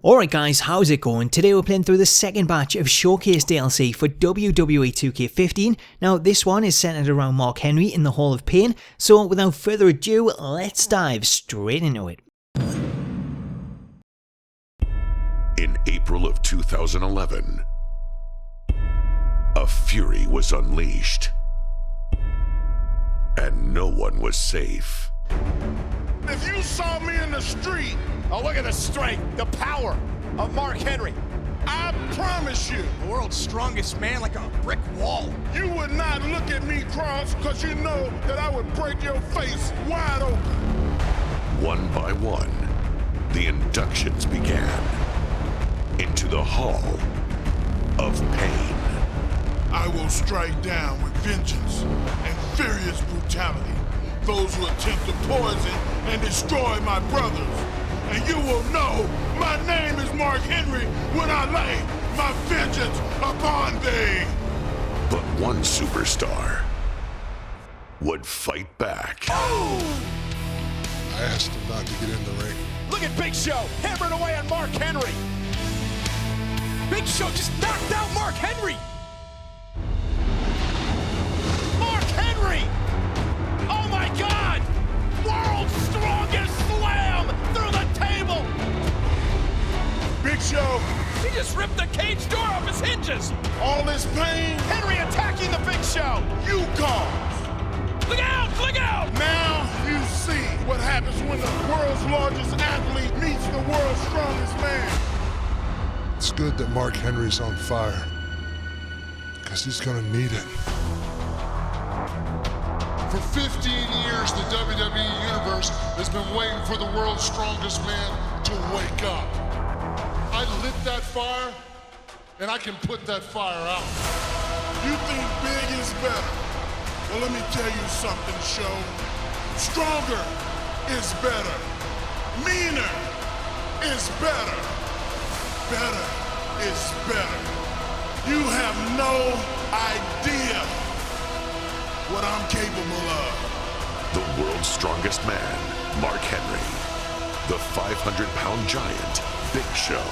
Alright guys, how's it going? Today we're playing through the second batch of Showcase DLC for WWE 2K15. Now this one is centered around Mark Henry in the Hall of Pain, so without further ado, let's dive straight into it. In April of 2011, a fury was unleashed, and no one was safe. If you saw me in the street, oh, look at the strength, the power of Mark Henry. I promise you, The world's strongest man, like a brick wall. you would not look at me cross, because you know that I would break your face wide open. One by one, the inductions began into the Hall of Pain. I will strike down with vengeance and furious brutality those who attempt to poison and destroy my brothers. And you will know my name is Mark Henry when I lay my vengeance upon thee. But one superstar would fight back. I asked him not to get in the ring. Look at Big Show hammering away on Mark Henry. Big Show just knocked out Mark Henry. Mark Henry! Oh my God! World's strongest slam through the table! Big Show, He just ripped the cage door off his hinges! all this pain Henry attacking the Big Show! you caused. Look out! Look out! Now you see what happens when the world's largest athlete meets the world's strongest man. It's good that Mark Henry's on fire, because he's gonna need it. For 15 years, the WWE Universe has been waiting for the world's strongest man to wake up. I lit that fire, and I can put that fire out. You think big is better? Well, let me tell you something, Show. Stronger is better. Meaner is better. Better is better. You have no idea what I'm capable of. The world's strongest man, Mark Henry. The 500-pound giant, Big Show.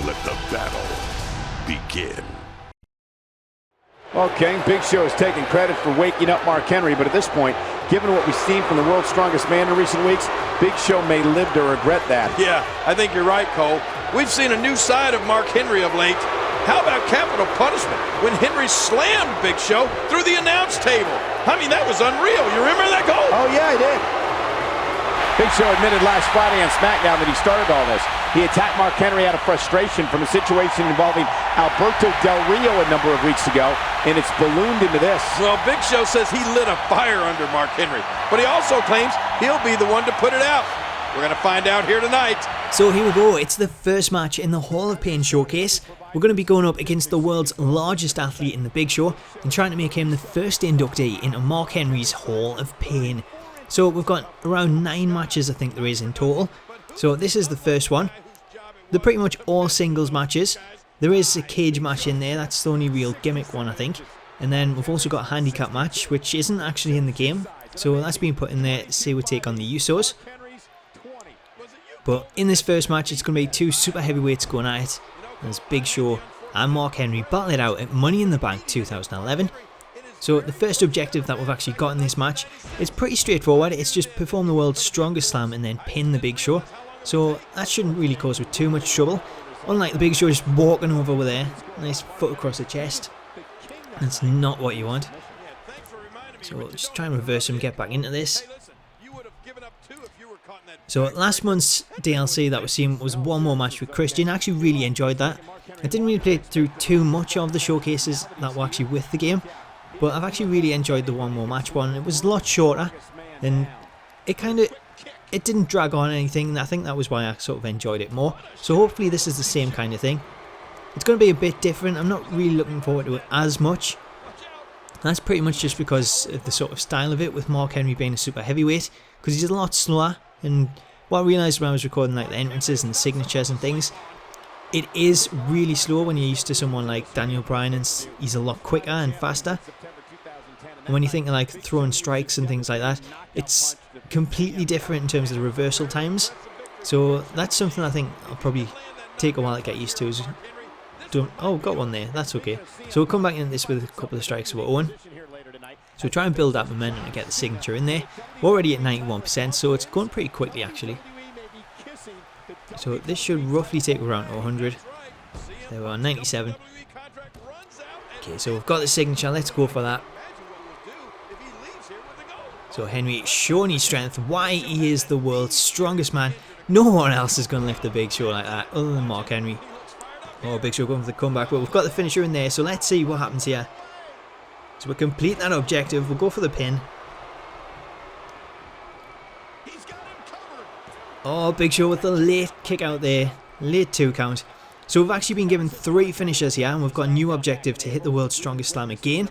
Let the battle begin. Okay, Big Show is taking credit for waking up Mark Henry, but at this point, given what we've seen from the world's strongest man in recent weeks, Big Show may live to regret that. Yeah, I think you're right, Cole. We've seen a new side of Mark Henry of late. How about capital punishment when Henry slammed Big Show through the announce table? I mean, that was unreal. You remember that, Cole? Oh, yeah, I did. Big Show admitted last Friday on Smackdown that he started all this. He attacked Mark Henry out of frustration from a situation involving Alberto Del Rio a number of weeks ago, and it's ballooned into this. Well, Big Show says he lit a fire under Mark Henry, but he also claims he'll be the one to put it out. We're going to find out here tonight. So here we go, it's the first match in the Hall of Pain showcase. We're going to be going up against the world's largest athlete in the Big Show and trying to make him the first inductee into Mark Henry's Hall of Pain. So we've got around 9 matches I think there is in total. So this is the first one. They're pretty much all singles matches. There is a cage match in there, that's the only real gimmick one I think. And then we've also got a handicap match which isn't actually in the game. So that's been put in there to say we take on the Usos. But in this first match it's going to be 2 super heavyweights going at it. There's Big Show and Mark Henry battle it out at Money in the Bank 2011. So the first objective that we've actually got in this match is pretty straightforward. It's just perform the world's strongest slam and then pin the Big Show. So that shouldn't really cause with too much trouble. Unlike the Big Show just walking over with there. Nice foot across the chest. That's not what you want. So just try and reverse him, get back into this. So last month's DLC that we've seen was one more match with Christian. I actually really enjoyed that. I didn't really play through too much of the showcases that were actually with the game, but I've actually really enjoyed the one more match one. It was a lot shorter and it didn't drag on anything. I think that was why I sort of enjoyed it more. So hopefully this is the same kind of thing. It's going to be a bit different. I'm not really looking forward to it as much. That's pretty much just because of the sort of style of it, with Mark Henry being a super heavyweight, because he's a lot slower. And what I realised when I was recording like the entrances and signatures and things, it is really slow when you're used to someone like Daniel Bryan, and he's a lot quicker and faster. And when you think of like throwing strikes and things like that, it's completely different in terms of the reversal times. So that's something I think I'll probably take a while to get used to. Oh, got one there, that's okay. So we'll come back into this with a couple of strikes of our own. So try and build that momentum to get the signature in there. We're already at 91%, so it's going pretty quickly actually. So this should roughly take around 100. There we are, 97. Okay, so we've got the signature, let's go for that. So Henry showing his strength, why he is the world's strongest man. No one else is going to lift the Big Show like that, other than Mark Henry. Oh, Big Show going for the comeback, but we've got the finisher in there, so let's see what happens here. So we'll complete that objective, we'll go for the pin. Oh, Big Show with the late kick out there, late 2 count. So we've actually been given 3 finishers here, and we've got a new objective to hit the World's Strongest Slam again.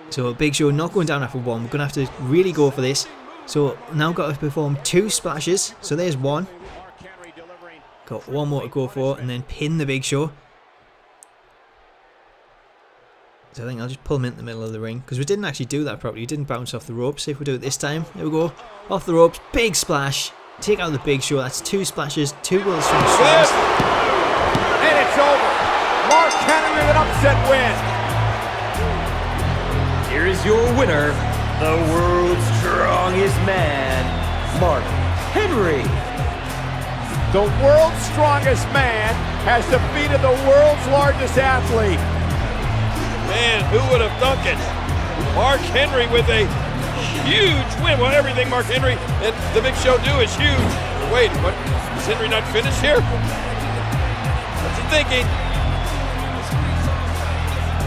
So Big Show not going down after 1, we're going to have to really go for this. So now got to perform 2 splashes, so there's 1. Got 1 more to go for, and then pin the Big Show. So I think I'll just pull him into the middle of the ring, because we didn't actually do that properly, we didn't bounce off the ropes. See if we do it this time. There we go, off the ropes, big splash, take out the Big Show. That's 2 splashes, 2 World's Strongest Slams. And it's over. Mark Henry with an upset win. Here is your winner, the world's strongest man, Mark Henry. The world's strongest man has defeated the world's largest athlete. Man, who would have thunk it? Mark Henry with a huge win. Well, everything Mark Henry and the Big Show do is huge. Wait, what? Is Henry not finished here? What's he thinking?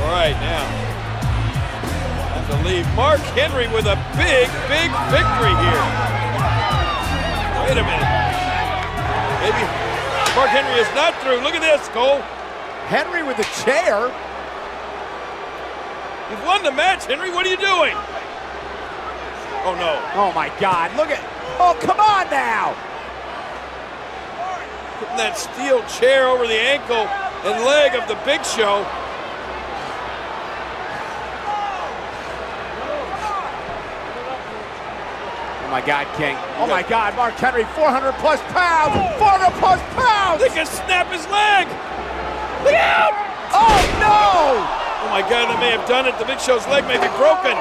All right, now. I believe Mark Henry with a big, big victory here. Wait a minute. Maybe Mark Henry is not through. Look at this, Cole. Henry with the chair. You've won the match, Henry. What are you doing? Oh, no. Oh, my God. Look at... Oh, come on now. Putting that steel chair over the ankle and leg of the Big Show. Oh my God, King. Oh my God, Mark Henry, 400 plus pounds! 400 plus pounds! They can snap his leg! Look out! Oh no! Oh my God, they may have done it. The Big Show's leg may be broken.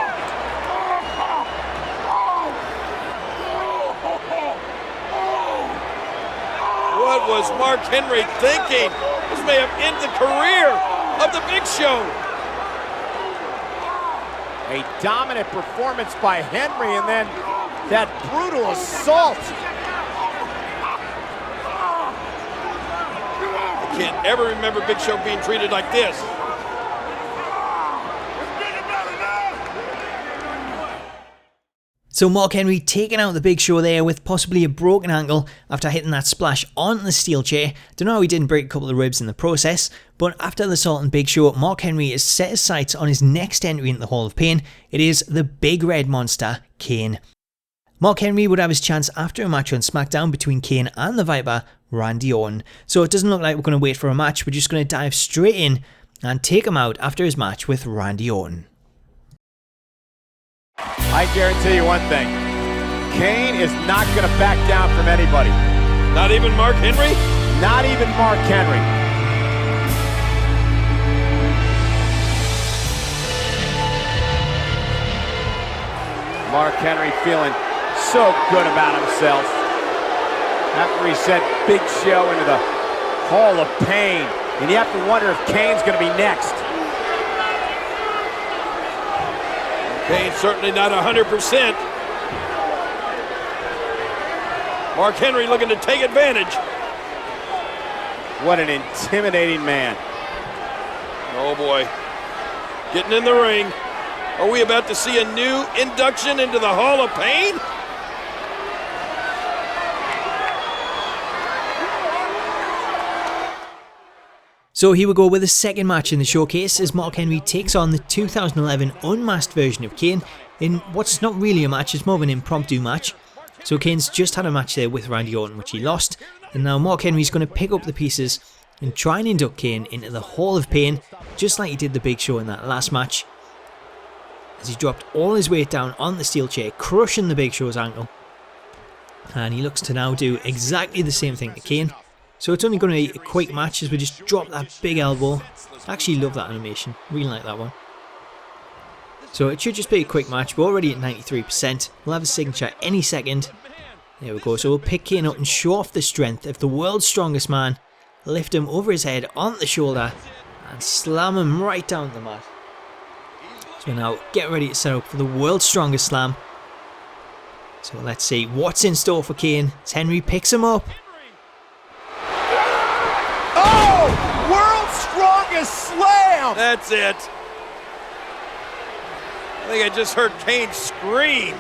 What was Mark Henry thinking? This may have ended the career of the Big Show. A dominant performance by Henry, and then that brutal assault. I can't ever remember Big Show being treated like this. So Mark Henry taking out the Big Show there with possibly a broken ankle after hitting that splash on the steel chair. Don't know how he didn't break a couple of ribs in the process, but after the assault on Big Show, Mark Henry has set his sights on his next entry into the Hall of Pain. It is the Big Red Monster, Kane. Mark Henry would have his chance after a match on Smackdown between Kane and the Viper, Randy Orton. So it doesn't look like we're going to wait for a match, we're just going to dive straight in and take him out after his match with Randy Orton. I guarantee you one thing, Kane is not going to back down from anybody. Not even Mark Henry? Not even Mark Henry. Mark Henry feeling so good about himself after he sent Big Show into the Hall of Pain. And you have to wonder if Kane's going to be next. Kane's certainly not 100%. Mark Henry looking to take advantage. What an intimidating man. Oh boy. Getting in the ring. Are we about to see a new induction into the Hall of Pain? So here we go with the second match in the showcase as Mark Henry takes on the 2011 unmasked version of Kane in what's not really a match, it's more of an impromptu match. So Kane's just had a match there with Randy Orton which he lost, and now Mark Henry's going to pick up the pieces and try and induct Kane into the Hall of Pain just like he did the Big Show in that last match. As he dropped all his weight down on the steel chair, crushing the Big Show's ankle. And he looks to now do exactly the same thing to Kane. So it's only going to be a quick match as we just drop that big elbow. I actually love that animation, really like that one. So it should just be a quick match. We're already at 93%. We'll have a signature any second. There we go. So we'll pick Kane up and show off the strength of the world's strongest man. Lift him over his head on the shoulder and slam him right down the mat. So now get ready to set up for the world's strongest slam. So let's see what's in store for Kane as Henry picks him up. Oh! World's strongest slam! That's it. I think I just heard Kane scream.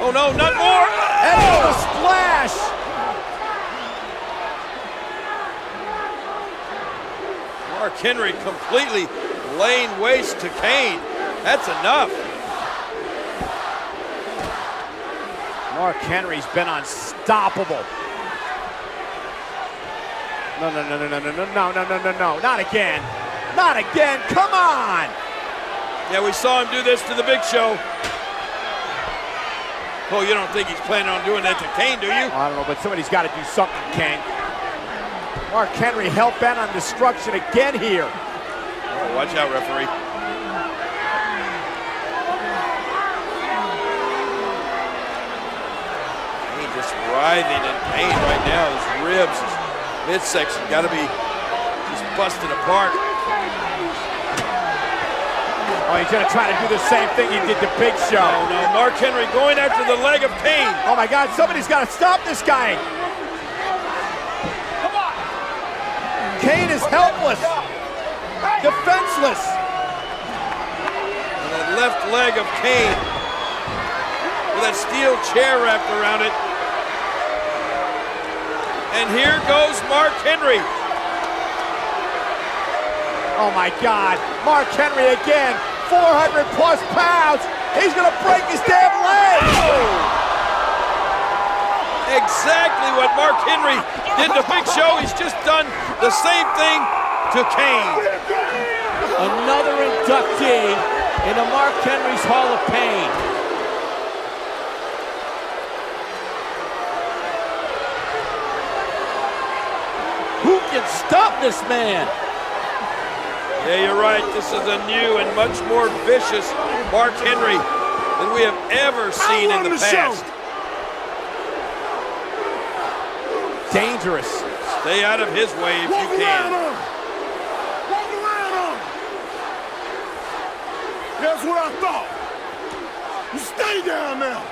Oh no, not more! And a splash! Mark Henry completely laying waste to Kane. That's enough. Mark Henry's been unstoppable. No, not again. Not again, come on! Yeah, we saw him do this to the Big Show. Oh, you don't think he's planning on doing that to Kane, do you? I don't know, but somebody's got to do something, Kane. Mark Henry hell-bent on destruction again here. Oh, watch out, referee. Kane just writhing in pain right now. His ribs, his midsection got to be just busted apart. Oh, he's going to try to do the same thing he did to Big Show. Oh, no, Mark Henry going after the leg of Kane. Oh, my God, somebody's got to stop this guy. Come on. Kane is helpless, defenseless. And that left leg of Kane with that steel chair wrapped around it. And here goes Mark Henry. Oh, my God, Mark Henry again. 400 plus pounds. He's gonna break his damn leg. Oh! Exactly what Mark Henry did to Big Show. He's just done the same thing to Kane. Another inductee into Mark Henry's Hall of Pain. Who can stop this man? Yeah, you're right. This is a new and much more vicious Mark Henry than we have ever seen in the past. Dangerous. Stay out of his way if you can. Walk around him. That's what I thought. You stay down now.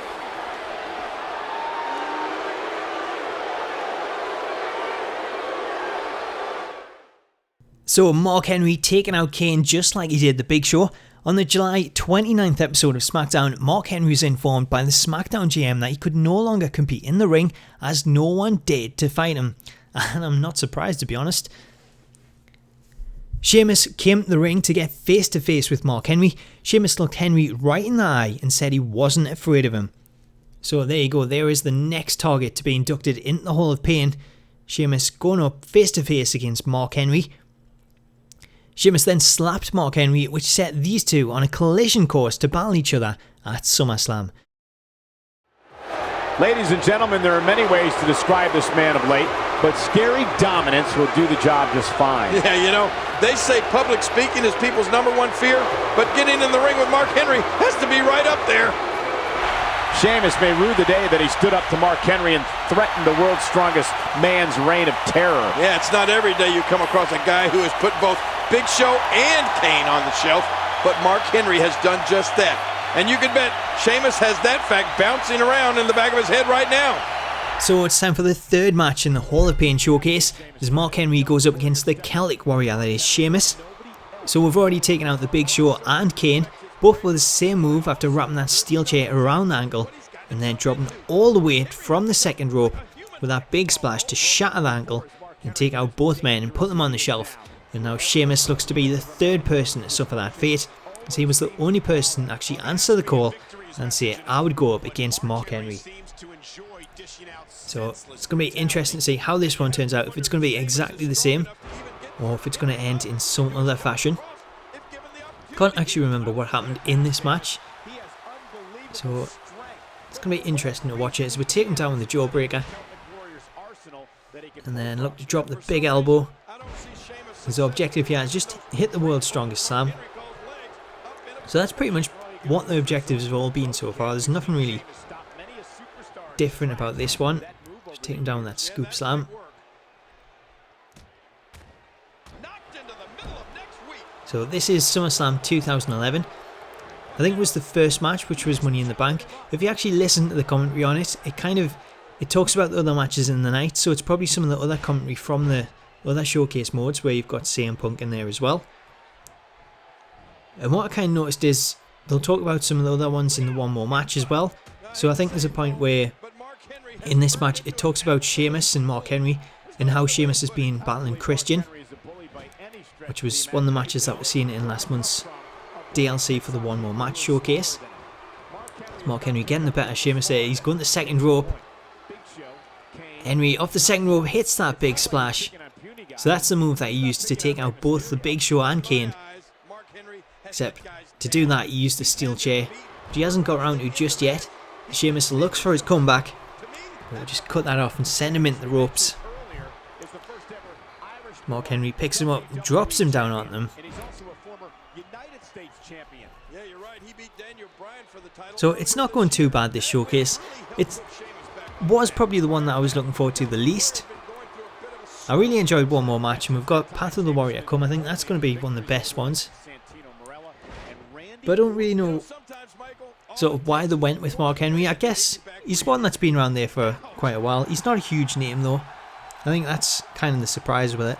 So Mark Henry taking out Kane just like he did the Big Show. On the July 29th episode of Smackdown, Mark Henry was informed by the Smackdown GM that he could no longer compete in the ring as no one dared to fight him. And I'm not surprised, to be honest. Sheamus came to the ring to get face to face with Mark Henry. Sheamus looked Henry right in the eye and said he wasn't afraid of him. So there you go, there is the next target to be inducted into the Hall of Pain. Sheamus going up face to face against Mark Henry. Sheamus then slapped Mark Henry, which set these two on a collision course to battle each other at SummerSlam. Ladies and gentlemen, there are many ways to describe this man of late, but scary dominance will do the job just fine. Yeah, you know, they say public speaking is people's #1 fear, but getting in the ring with Mark Henry has to be right up there. Sheamus may rue the day that he stood up to Mark Henry and threatened the world's strongest man's reign of terror. Yeah, it's not every day you come across a guy who has put both Big Show and Kane on the shelf, but Mark Henry has done just that. And you can bet Sheamus has that fact bouncing around in the back of his head right now. So it's time for the third match in the Hall of Pain showcase as Mark Henry goes up against the Celtic Warrior that is Sheamus. So we've already taken out the Big Show and Kane, both with the same move after wrapping that steel chair around the ankle and then dropping all the weight from the second rope with that big splash to shatter the ankle and take out both men and put them on the shelf. And now Sheamus looks to be the third person to suffer that fate, as he was the only person to actually answer the call and say, I would go up against Mark Henry. So it's going to be interesting to see how this one turns out, if it's going to be exactly the same or if it's going to end in some other fashion. Can't actually remember what happened in this match. So It's going to be interesting to watch it as we take him down with the jawbreaker. And then look to drop the big elbow. His objective here is just hit the world's strongest slam. So that's pretty much what the objectives have all been so far. There's nothing really different about this one. Just take him down with that scoop slam. So this is SummerSlam 2011. I think it was the first match, which was Money in the Bank. If you actually listen to the commentary on it, it talks about the other matches in the night, so it's probably some of the other commentary from the other showcase modes where you've got CM Punk in there as well. And what I kind of noticed is they'll talk about some of the other ones in the One More Match as well. So I think there's a point where in this match it talks about Sheamus and Mark Henry and how Sheamus has been battling Christian, which was one of the matches that was seen in last month's DLC for the One More Match showcase. Mark Henry getting the better Sheamus there. He's going to the second rope. Henry off the second rope hits that big splash. So that's the move that he used to take out both the Big Show and Kane. Except to do that he used the steel chair, but he hasn't got around to just yet. Sheamus looks for his comeback. We'll just cut that off and send him into the ropes. Mark Henry picks him up and drops him down on them. So it's not going too bad, this showcase. It was probably the one that I was looking forward to the least. I really enjoyed One More Match, and we've got Path of the Warrior come. I think that's going to be one of the best ones. But I don't really know sort of why they went with Mark Henry. I guess he's one that's been around there for quite a while. He's not a huge name though. I think that's kind of the surprise with it.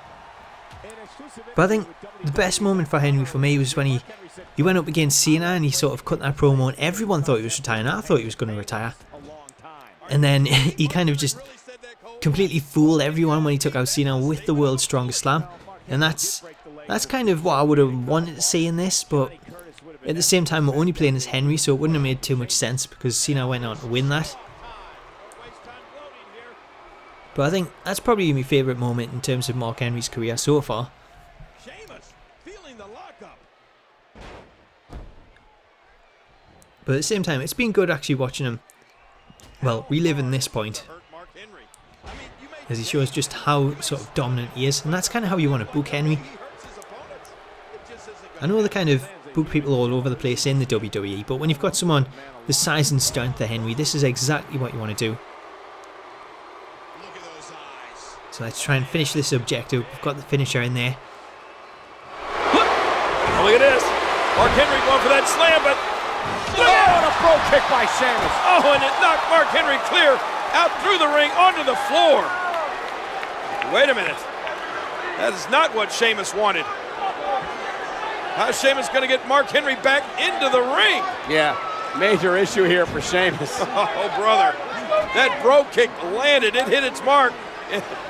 But I think the best moment for Henry for me was when he went up against Cena and he sort of cut that promo and everyone thought he was retiring. I thought he was going to retire. And then he kind of just completely fooled everyone when he took out Cena with the world's strongest slam. And that's kind of what I would have wanted to see in this, but at the same time we're only playing as Henry, so it wouldn't have made too much sense because Cena went on to win that. But I think that's probably my favourite moment in terms of Mark Henry's career so far. But at the same time, it's been good actually watching him, well, reliving this point, as he shows just how sort of dominant he is, and that's kind of how you want to book Henry. I know they kind of book people all over the place in the WWE, but when you've got someone the size and strength of Henry, this is exactly what you want to do. So let's try and finish this objective. We've got the finisher in there. Oh, look at this. Mark Henry going for that slam, but... Oh, and a pro kick by Sheamus. Oh, and it knocked Mark Henry clear out through the ring onto the floor. Wait a minute. That is not what Sheamus wanted. How's Sheamus going to get Mark Henry back into the ring? Yeah, major issue here for Sheamus. Oh, brother. That bro kick landed. It hit its mark.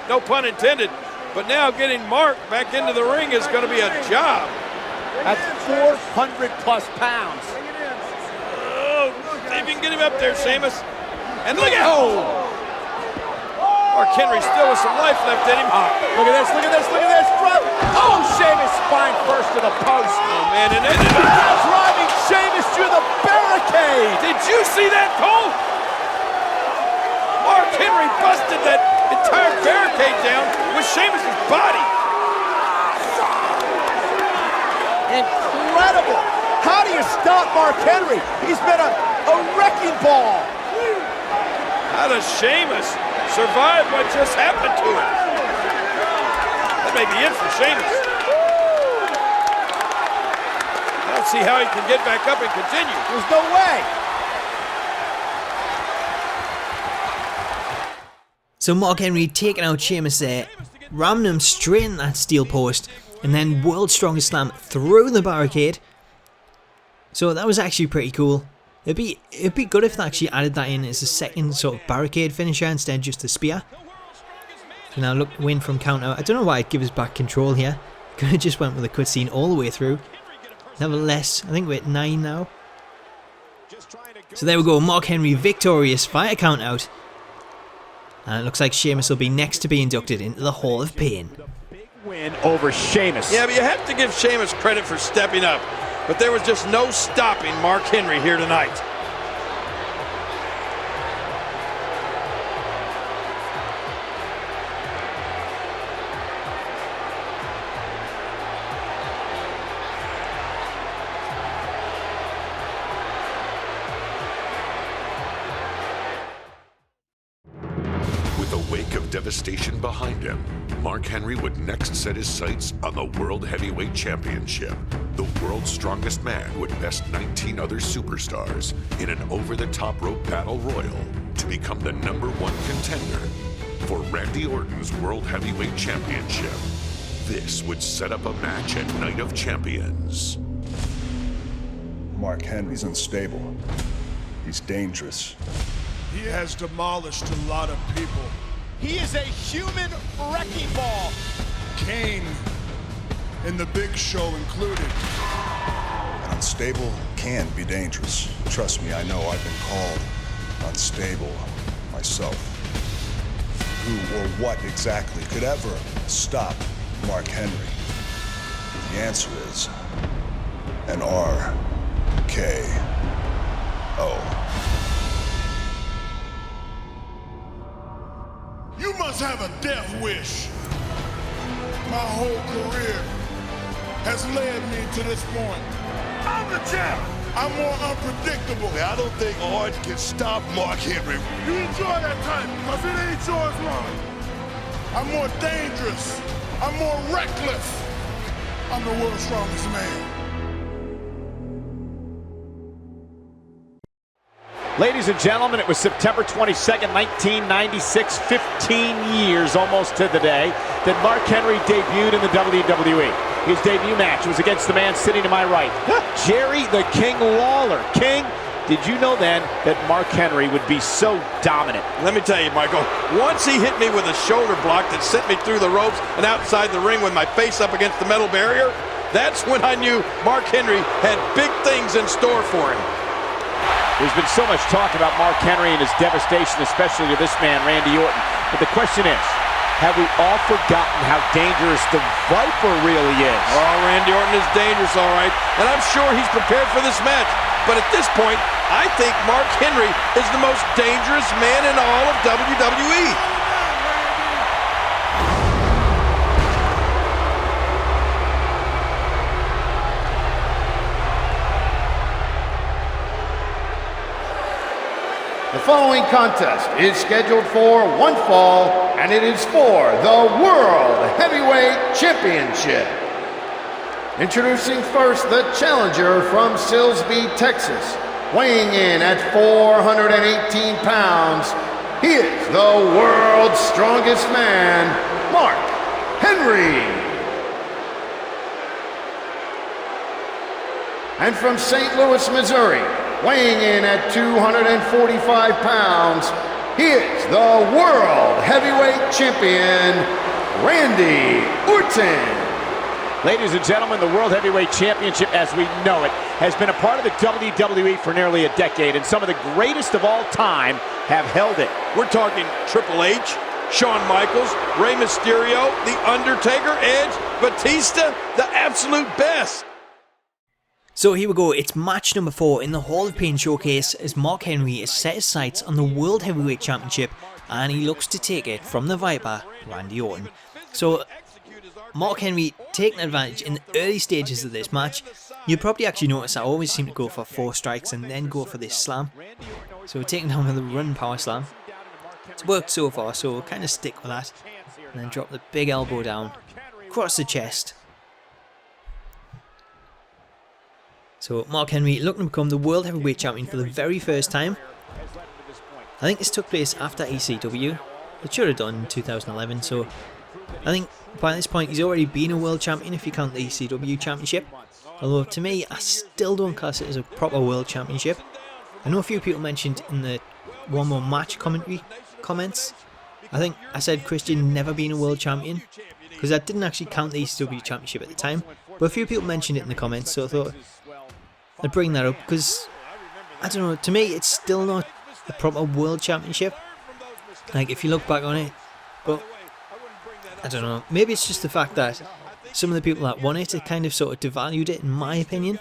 No pun intended. But now getting Mark back into the ring is going to be a job. That's 400 plus pounds. Oh, see if you can get him up there, Sheamus. And look at... Oh! Mark Henry still with some life left in him. Look at this, look at this, look at this. Drop. Oh, Sheamus spine first to the post. Oh, man. And driving Sheamus through the barricade. Did you see that, Cole? Mark Henry busted that entire barricade down with Sheamus' body. Incredible. How do you stop Mark Henry? He's been a wrecking ball. How does Sheamus survive what just happened to him? That may be it for Sheamus. I don't see how he can get back up and continue. There's no way. So Mark Henry taking out Sheamus there, ramming him straight in that steel post, and then world's strongest slam through the barricade. So that was actually pretty cool. It'd be good if they actually added that in as a second sort of barricade finisher instead of just the spear. So now look, win from count out. I don't know why it gives us back control here. Could have just went with a cutscene all the way through. Nevertheless, I think we're at 9 now. So there we go, Mark Henry victorious via count out. And it looks like Sheamus will be next to be inducted into the Hall of Pain. Win over Sheamus. Yeah, but you have to give Sheamus credit for stepping up. But there was just no stopping Mark Henry here tonight. With a wake of devastation behind him, Mark Henry would next set his sights on the World Heavyweight Championship. The world's strongest man would best 19 other superstars in an over-the-top rope battle royal to become the #1 contender for Randy Orton's World Heavyweight Championship. This would set up a match at Night of Champions. Mark Henry's unstable. He's dangerous. He has demolished a lot of people. He is a human wrecking ball. Kane and the Big Show included. Unstable can be dangerous. Trust me, I know. I've been called unstable myself. Who or what exactly could ever stop Mark Henry? The answer is an RKO. You must have a death wish. My whole career has led me to this point. I'm the champ. I'm more unpredictable. I don't think Orton can stop Mark Henry. You enjoy that time because it ain't yours long. I'm more dangerous. I'm more reckless. I'm the world's strongest man. Ladies and gentlemen, it was September 22nd, 1996, 15 years almost to the day, that Mark Henry debuted in the WWE. His debut match was against the man sitting to my right, Jerry the King Lawler. King, did you know then that Mark Henry would be so dominant? Let me tell you, Michael, once he hit me with a shoulder block that sent me through the ropes and outside the ring with my face up against the metal barrier, that's when I knew Mark Henry had big things in store for him. There's been so much talk about Mark Henry and his devastation, especially to this man, Randy Orton. But the question is, have we all forgotten how dangerous the Viper really is? Oh, Randy Orton is dangerous, all right. And I'm sure he's prepared for this match. But at this point, I think Mark Henry is the most dangerous man in all of WWE. The following contest is scheduled for one fall, and it is for the World Heavyweight Championship. Introducing first the challenger from Silsbee, Texas, weighing in at 418 pounds. He is the world's strongest man, Mark Henry. And from St. Louis, Missouri, weighing in at 245 pounds, he is the World Heavyweight Champion, Randy Orton. Ladies and gentlemen, the World Heavyweight Championship as we know it has been a part of the WWE for nearly a decade, and some of the greatest of all time have held it. We're talking Triple H, Shawn Michaels, Rey Mysterio, The Undertaker, Edge, Batista, the absolute best. So here we go, it's match number 4 in the Hall of Pain showcase as Mark Henry has set his sights on the World Heavyweight Championship and he looks to take it from the Viper, Randy Orton. So Mark Henry taking advantage in the early stages of this match. You'll probably actually notice I always seem to go for 4 strikes and then go for this slam. So we're taking down with a run power slam. It's worked so far, so we'll kind of stick with that. And then drop the big elbow down, across the chest. So Mark Henry looking to become the World Heavyweight Champion for the very first time. I think this took place after ECW. It should have done in 2011, so I think by this point he's already been a World Champion if you count the ECW Championship. Although to me, I still don't class it as a proper World Championship. I know a few people mentioned in the One More Match commentary comments, I think I said Christian never been a World Champion, because I didn't actually count the ECW Championship at the time, but a few people mentioned it in the comments, so I thought I'd bring that up because, I don't know, to me it's still not a proper World Championship, like if you look back on it, but I don't know, maybe it's just the fact that some of the people that won it kind of sort of devalued it in my opinion,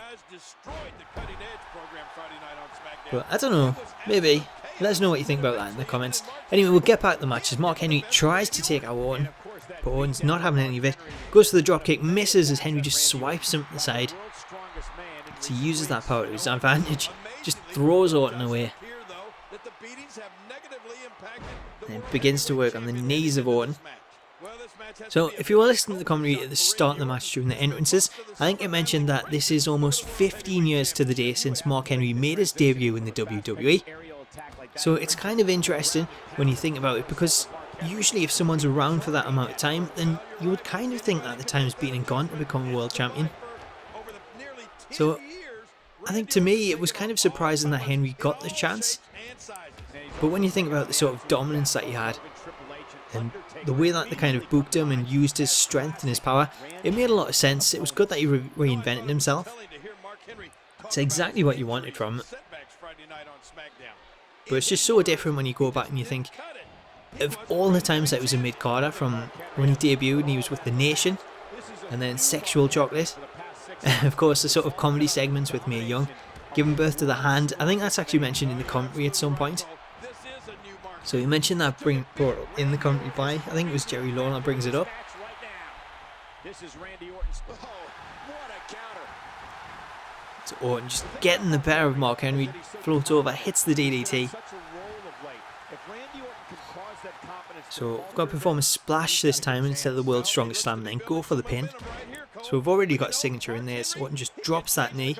but I don't know, maybe, let us know what you think about that in the comments. Anyway, we'll get back to the match as Mark Henry tries to take out Orton, but Orton's not having any of it, goes for the dropkick, misses as Henry just swipes him to the side. So he uses that power to his advantage, just throws Orton away. and begins to work on the knees of Orton. So if you were listening to the commentary at the start of the match during the entrances, I think it mentioned that this is almost 15 years to the day since Mark Henry made his debut in the WWE. So it's kind of interesting when you think about it, because usually if someone's around for that amount of time, then you would kind of think that the time's been and gone to become world champion. So I think to me it was kind of surprising that Henry got the chance, but when you think about the sort of dominance that he had and the way that they kind of booked him and used his strength and his power, it made a lot of sense. It was good that he reinvented himself. It's exactly what you wanted from him. But it's just so different when you go back and you think of all the times that he was a mid-carder, from when he debuted and he was with The Nation, and then Sexual Chocolate, of course the sort of comedy segments with Mae Young, giving birth to the Hand. I think that's actually mentioned in the commentary at some point. So he mentioned that brought up in the commentary by, I think it was Jerry Lawler that brings it up. So Orton just getting the better of Mark Henry, floats over, hits the DDT. So we've got to perform a splash this time instead of the world's strongest slam, and then go for the pin. So we've already got a signature in there, so Orton just drops that knee.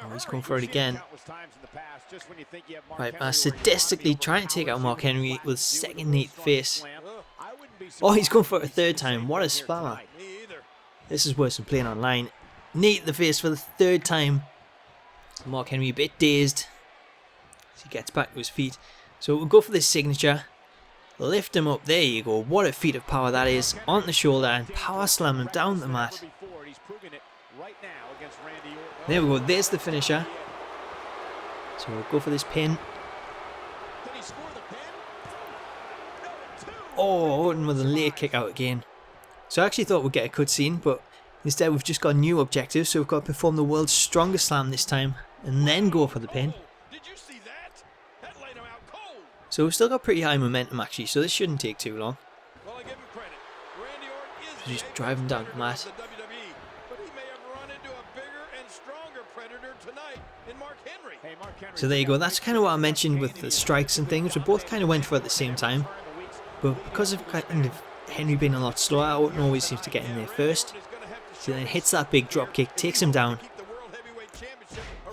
Oh, he's going for it again. Right, sadistically trying to take out Mark Henry with second knee to the face. Oh, he's going for it a third time. What a spammer. This is worse than playing online. Knee to the face for the third time. Mark Henry a bit dazed as he gets back to his feet. So we'll go for this signature. Lift him up. There you go. What a feat of power that is. On the shoulder and power slam him down the mat. There we go. There's the finisher. So we'll go for this pin. Oh, Orton with a late kick out again. So I actually thought we'd get a cutscene, but instead we've just got new objectives. So we've got to perform the world's strongest slam this time, and then go for the pin. So we've still got pretty high momentum actually, so this shouldn't take too long. So just drive him down the mat. So there you go, that's kind of what I mentioned with the strikes and things. We both kind of went for it at the same time, but because of kind of Henry being a lot slower, Orton always seems to get in there first. So then hits that big drop kick, takes him down,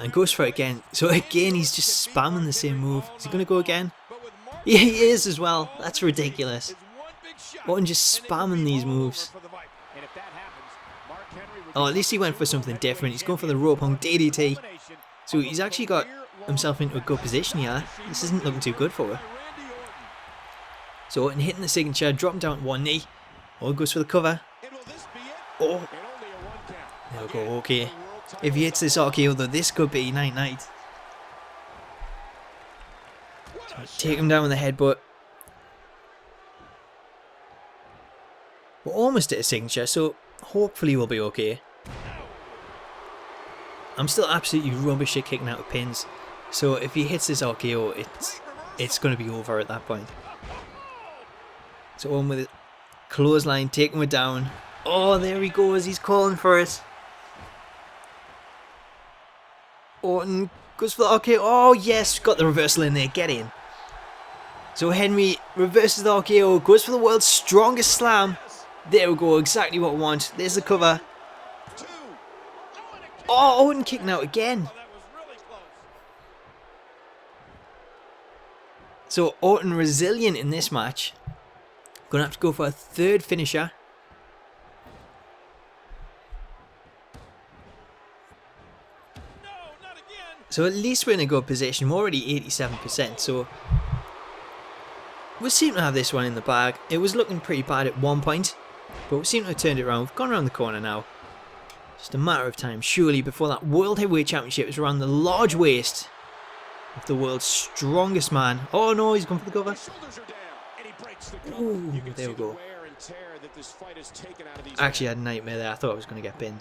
and goes for it again. So again, he's just spamming the same move. Is he going to go again? Yeah, he is as well. That's ridiculous. Orton just spamming these moves. Oh, at least he went for something different. He's going for the rope hung DDT. So he's actually got himself into a good position here. This isn't looking too good for her. So Orton hitting the signature, dropping down to one knee. Oh, goes for the cover. Oh. There we go, okay. If he hits this RKO though, this could be night-night. So take him down with a headbutt. We're almost at a signature, so hopefully we'll be okay. I'm still absolutely rubbish at kicking out of pins, so if he hits this RKO, it's going to be over at that point. So on with it, clothesline, taking it down. Oh, there he goes, he's calling for it. Orton goes for the RKO. Oh yes, got the reversal in there, get in. So Henry reverses the RKO, goes for the world's strongest slam. There we go, exactly what we want. There's the cover. Oh, Orton kicking out again. So Orton resilient in this match. Gonna have to go for a third finisher. So at least we're in a good position. We're already 87%, so we seem to have this one in the bag. It was looking pretty bad at one point, but we seem to have turned it around. We've gone around the corner now. Just a matter of time, surely, before that World Heavyweight Championship is around the large waist of the world's strongest man. Oh no, he's going for the cover. Ooh, there we go. I actually had a nightmare there. I thought I was going to get pinned.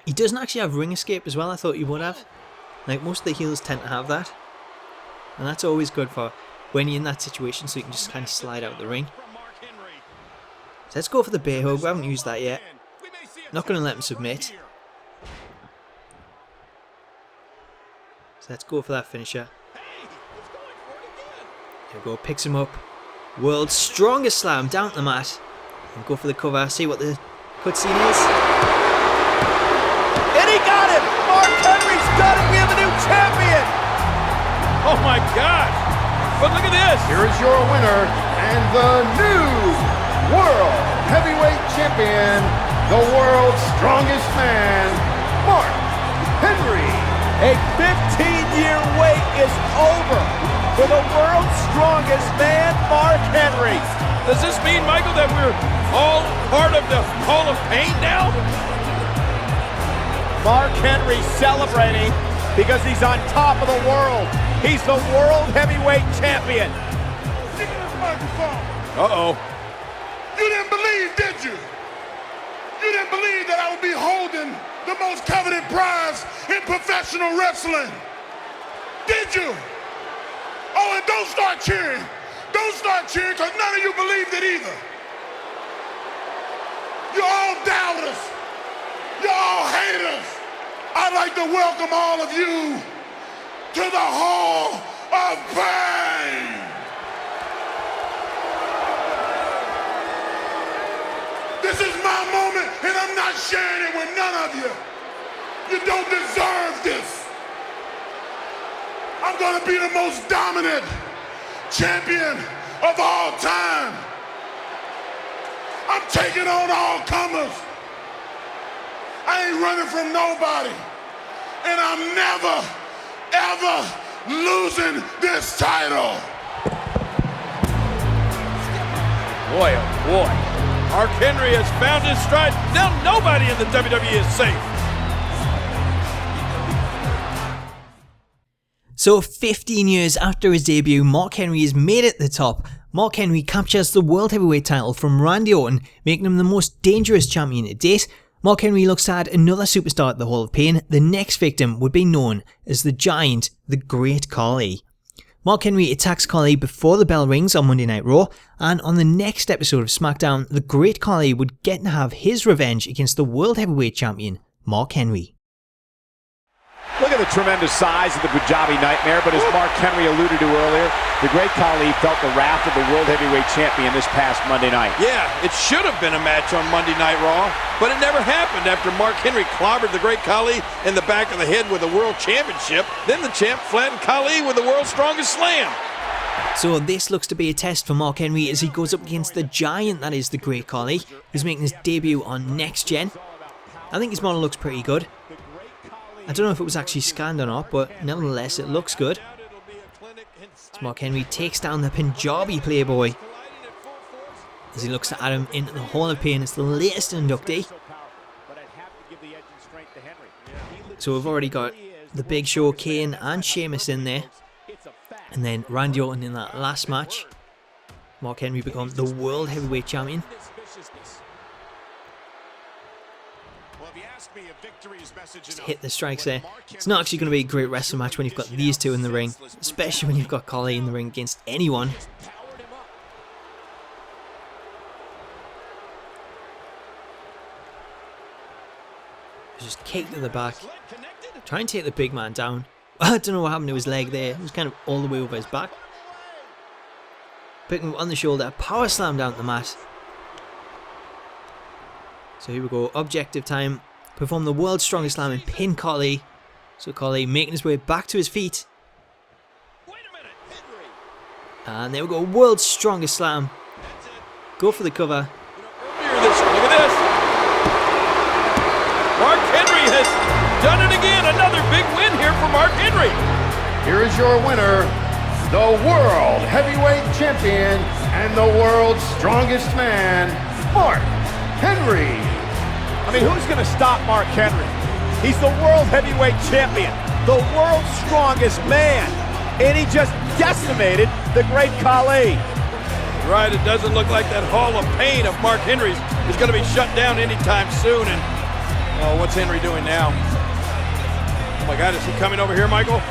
He doesn't actually have ring escape as well. I thought he would have. Like most of the heels tend to have that. And that's always good for when you're in that situation, so you can just kind of slide out the ring. So let's go for the bear hug. We haven't used that yet. Not going to let him submit. So let's go for that finisher. There we go, picks him up. World's strongest slam down to the mat. And go for the cover, see what the cutscene is. And he got him! Mark Henry's done it! We have a new champion! Oh my God! But look at this! Here is your winner and the new World Heavyweight Champion, the world's strongest man, Mark Henry. A 15-year wait is over for the world's strongest man, Mark Henry. Does this mean, Michael, that we're all part of the Hall of Pain now? Mark Henry celebrating because he's on top of the world. He's the World Heavyweight Champion. Give me this microphone. Uh-oh. You didn't believe, did you? You didn't believe that I would be holding the most coveted prize in professional wrestling. Did you? Oh, and don't start cheering. Don't start cheering, because none of you believed it either. You're all doubters. You're all haters. I'd like to welcome all of you to the Hall of Pain. This is my moment, and I'm not sharing it with none of you. You don't deserve this. I'm gonna be the most dominant champion of all time. I'm taking on all comers. I ain't running from nobody. And I'm never, ever losing this title. Boy, oh boy. Mark Henry has found his stride. Now nobody in the WWE is safe. So 15 years after his debut, Mark Henry has made it to the top. Mark Henry captures the World Heavyweight title from Randy Orton, making him the most dangerous champion to date. Mark Henry looks to add another superstar at the Hall of Pain. The next victim would be known as the Giant, the Great Khali. Mark Henry attacks Khali before the bell rings on Monday Night Raw, and on the next episode of Smackdown, the Great Khali would get to have his revenge against the World Heavyweight Champion, Mark Henry. Look at the tremendous size of the Punjabi Nightmare, but as Mark Henry alluded to earlier, the Great Khali felt the wrath of the World Heavyweight Champion this past Monday night. Yeah, it should have been a match on Monday Night Raw, but it never happened after Mark Henry clobbered the Great Khali in the back of the head with a World Championship. Then the champ flattened Khali with the World's Strongest Slam. So this looks to be a test for Mark Henry as he goes up against the Giant that is the Great Khali, who's making his debut on Next Gen. I think his model looks pretty good. I don't know if it was actually scanned or not, but nevertheless it looks good. As Mark Henry takes down the Punjabi Playboy as he looks to add him into the Hall of Pain as the latest inductee. So we've already got the Big Show, Kane and Sheamus in there. And then Randy Orton in that last match. Mark Henry becomes the World Heavyweight Champion. Just hit the strikes there. It's not actually going to be a great wrestling match when you've got these two in the ring, especially when you've got Khali in the ring against anyone. Just kick to the back. Try and take the big man down. I don't know what happened to his leg there. It was kind of all the way over his back. Picking him on the shoulder, power slam down to the mat. So here we go, objective time. Perform the World's Strongest Slam and pin Khali. So Khali making his way back to his feet. And there we go, World's Strongest Slam. Go for the cover. Look at this. Mark Henry has done it again. Another big win here for Mark Henry. Here is your winner, the World Heavyweight Champion and the world's strongest man, Mark Henry. I mean, who's going to stop Mark Henry? He's the World Heavyweight Champion, the world's strongest man, and he just decimated the Great Khali. Right, it doesn't look like that Hall of Pain of Mark Henry's is going to be shut down anytime soon. And, oh, what's Henry doing now? Oh my God, is he coming over here, Michael?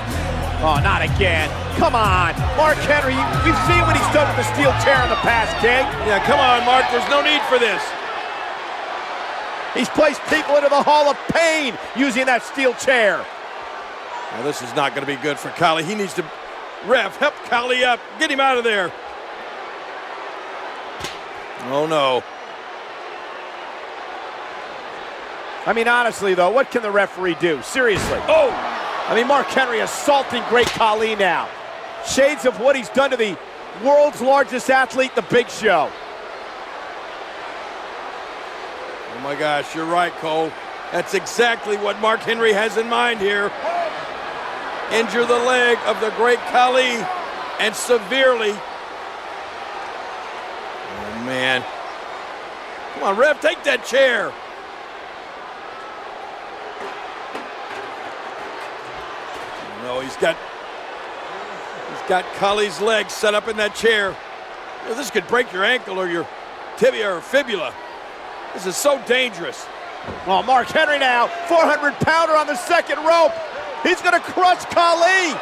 Oh, not again. Come on. Mark Henry, you've seen what he's done with the steel chair in the past, King. Yeah, come on, Mark, there's no need for this. He's placed people into the Hall of Pain using that steel chair. Now, this is not going to be good for Khali. He needs to Ref, help Khali up. Get him out of there. Oh, no. I mean, honestly, though, what can the referee do? Seriously. Oh! I mean, Mark Henry assaulting Great Khali now. Shades of what he's done to the world's largest athlete, the Big Show. Oh, my gosh, you're right, Cole. That's exactly what Mark Henry has in mind here. Injure the leg of the Great Khali, and severely. Oh, man. Come on, ref, take that chair. No, he's got Khali's leg set up in that chair. You know, this could break your ankle or your tibia or fibula. This is so dangerous. Well, Mark Henry now, 400-pounder on the second rope. He's gonna crush Khali.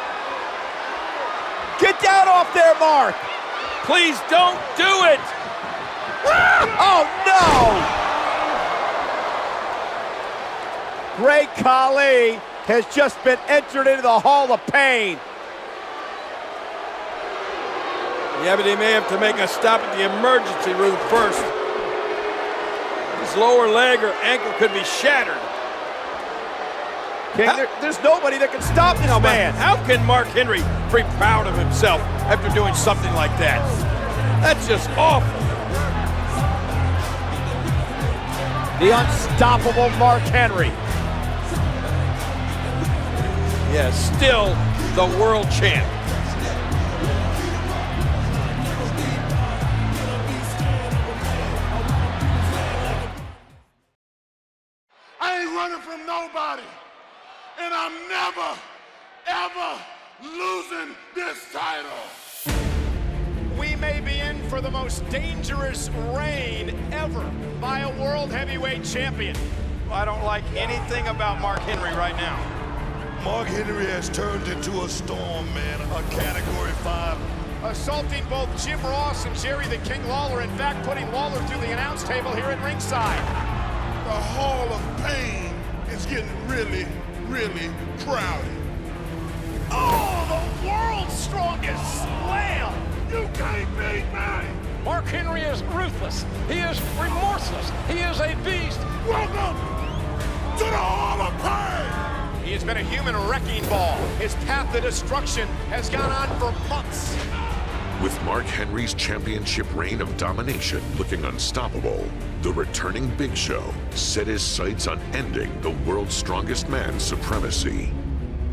Get down off there, Mark. Please don't do it. Oh, no. Great Khali has just been entered into the Hall of Pain. Yeah, but he may have to make a stop at the emergency room first. His lower leg or ankle could be shattered. There's nobody that can stop this man. How can Mark Henry be proud of himself after doing something like that? That's just awful. The unstoppable Mark Henry. Yeah, still the world champ. I ain't running from nobody. And I'm never, ever losing this title. We may be in for the most dangerous reign ever by a World Heavyweight Champion. I don't like anything about Mark Henry right now. Mark Henry has turned into a storm, man, a Category 5. Assaulting both Jim Ross and Jerry the King Lawler, in fact putting Lawler through the announce table here at ringside. The Hall of Pain is getting really crowded. Oh, the world's strongest slam! You can't beat me! Mark Henry is ruthless. He is remorseless. He is a beast. Welcome to the Hall of Pain! He has been a human wrecking ball. His path to destruction has gone on for months. With Mark Henry's championship reign of domination looking unstoppable, the returning Big Show set his sights on ending the world's strongest man's supremacy.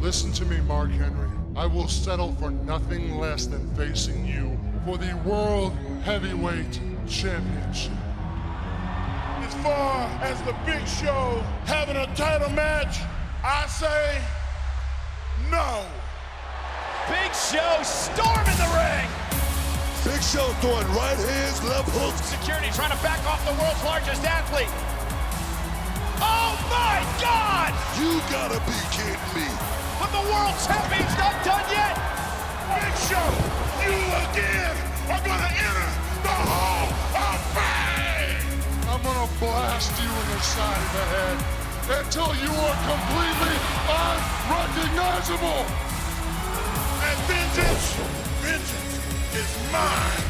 Listen to me, Mark Henry. I will settle for nothing less than facing you for the World Heavyweight Championship. As far as the Big Show having a title match, I say no. Big Show storming the ring. Big Show throwing right hands, left hooks. Security trying to back off the world's largest athlete. Oh my God! You gotta be kidding me. But the world champion's not done yet. Big Show, you again are gonna enter the Hall of Fame. I'm gonna blast you in the side of the head until you are completely unrecognizable. And vengeance is mine.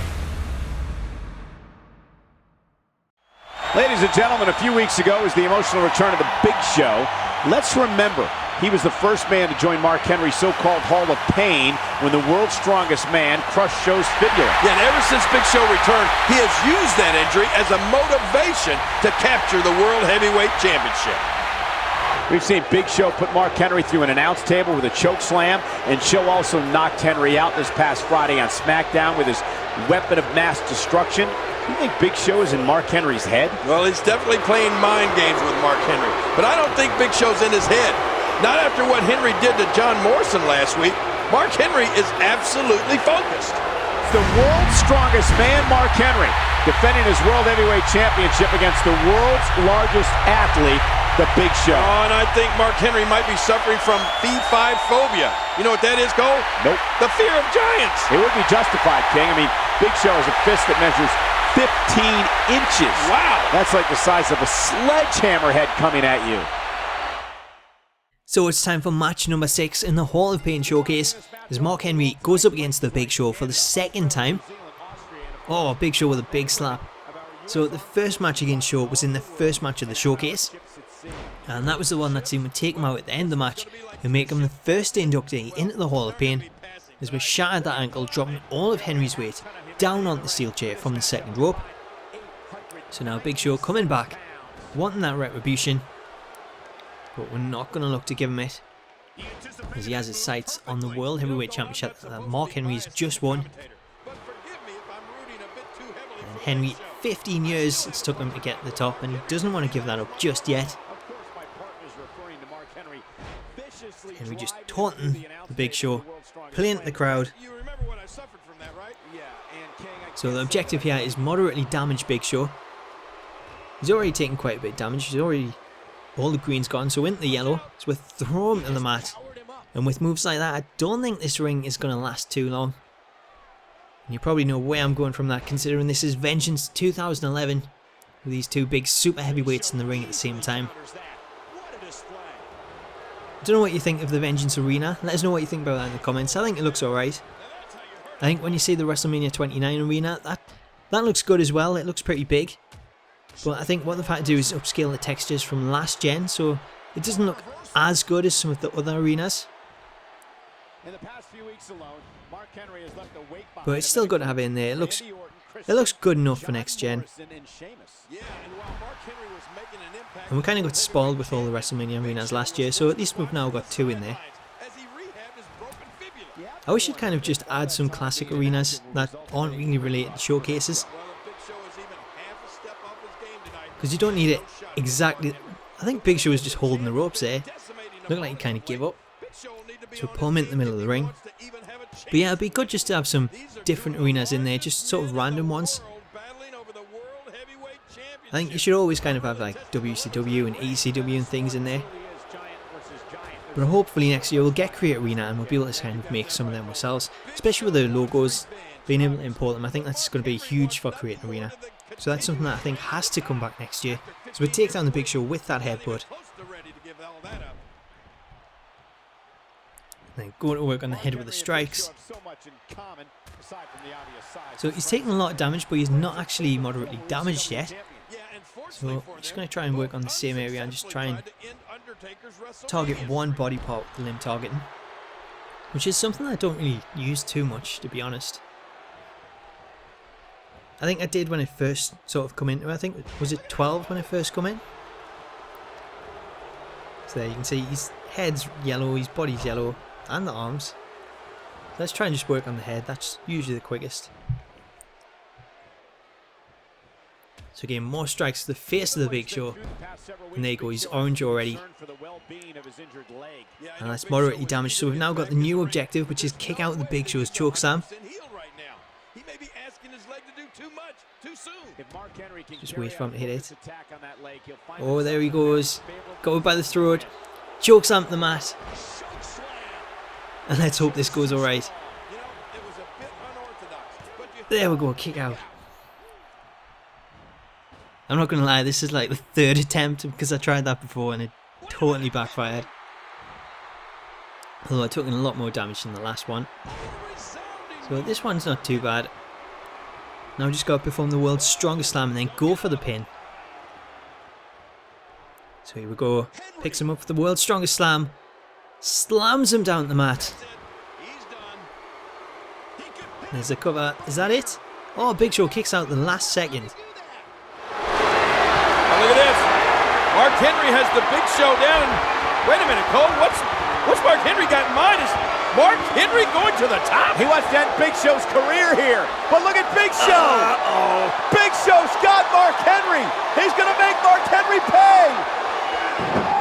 Ladies and gentlemen, a few weeks ago was the emotional return of the Big Show. Let's remember, he was the first man to join Mark Henry's so-called Hall of Pain when the world's strongest man crushed Show's fibula. Yeah, and ever since Big Show returned, he has used that injury as a motivation to capture the World Heavyweight Championship. We've seen Big Show put Mark Henry through an announce table with a choke slam, and Show also knocked Henry out this past Friday on Smackdown with his weapon of mass destruction. Do you think Big Show is in Mark Henry's head? Well, he's definitely playing mind games with Mark Henry, but I don't think Big Show's in his head. Not after what Henry did to John Morrison last week. Mark Henry is absolutely focused. The world's strongest man, Mark Henry, defending his World Heavyweight Championship against the world's largest athlete, the Big Show. Oh, and I think Mark Henry might be suffering from fee-fi phobia. You know what that is, Cole? Nope. The fear of giants. It would be justified, King. I mean, Big Show has a fist that measures 15 inches. Wow. That's like the size of a sledgehammer head coming at you. So it's time for match number 6 in the Hall of Pain showcase as Mark Henry goes up against the Big Show for the second time. Oh, Big Show with a big slap. So the first match against Show was in the first match of the showcase, and that was the one that seemed to take him out at the end of the match and make him the first inductee into the Hall of Pain, as we shattered that ankle, dropping all of Henry's weight down onto the steel chair from the second rope. So now Big Show coming back, wanting that retribution, but we're not going to look to give him it, as he has his sights on the World Heavyweight Championship that Mark Henry's just won. And Henry, 15 years it's took him to get to the top, and he doesn't want to give that up just yet. Henry just taunting the Big Show, playing at the crowd. So the objective here is moderately damage Big Show. He's already taken quite a bit of damage. He's already, all the green's gone, so into the yellow. So we'll throw him to the mat. And with moves like that, I don't think this ring is going to last too long. And you probably know where I'm going from that, considering this is Vengeance 2011, with these two big super heavyweights in the ring at the same time. I don't know what you think of the Vengeance Arena. Let us know what you think about that in the comments. I think it looks alright. I think when you see the WrestleMania 29 arena, that looks good as well. It looks pretty big. But I think what they've had to do is upscale the textures from last gen, so it doesn't look as good as some of the other arenas. But it's still good to have it in there. It looks good enough for next gen. And we kind of got spoiled with all the WrestleMania arenas last year, so at least we've now got 2 in there. I wish you'd kind of just add some classic arenas that aren't really related to showcases, because you don't need it exactly. I think Big Show was just holding the ropes there. Looked like he kind of gave up. So pull him into the middle of the ring. But yeah, it'd be good just to have some different arenas in there, just sort of random ones. I think you should always kind of have like WCW and ECW and things in there. But hopefully next year we'll get Create Arena and we'll be able to kind of make some of them ourselves, especially with the logos, being able to import them. I think that's going to be huge for Create Arena. So that's something that I think has to come back next year. So we take down the Big Show with that headbutt. Then go to work on the head with the strikes. So he's taking a lot of damage, but he's not actually moderately damaged yet. So I'm just going to try and work on the same area and just try and target one body part with the limb targeting, which is something I don't really use too much, to be honest. I think I did when I first sort of come into it. I think, was it 12 when I first come in? So there you can see his head's yellow, his body's yellow, and the arms. Let's try and just work on the head. That's usually the quickest. So again, more strikes to the face of the Big Show. And there you go, he's orange already. And that's moderately damaged. So we've now got the new objective, which is kick out the Big Show's chokeslam. Just wait for him to hit it. Oh, there he goes. Got him by the throat. Chokeslam to the mat. And let's hope this goes alright. There we go, kick out. I'm not going to lie, this is like the 3rd attempt, because I tried that before and it totally backfired. Although I took in a lot more damage than the last one. So this one's not too bad. Now we just got to perform the world's strongest slam and then go for the pin. So here we go. Picks him up for the world's strongest slam. Slams him down the mat. There's the cover. Is that it? Oh, Big Show kicks out the last second. Oh, look at this. Mark Henry has the Big Show down. Wait a minute, Cole. What's Mark Henry got in mind? Is Mark Henry going to the top? He wants to end Big Show's career here. But look at Big Show. Uh-oh. Big Show's got Mark Henry. He's going to make Mark Henry pay.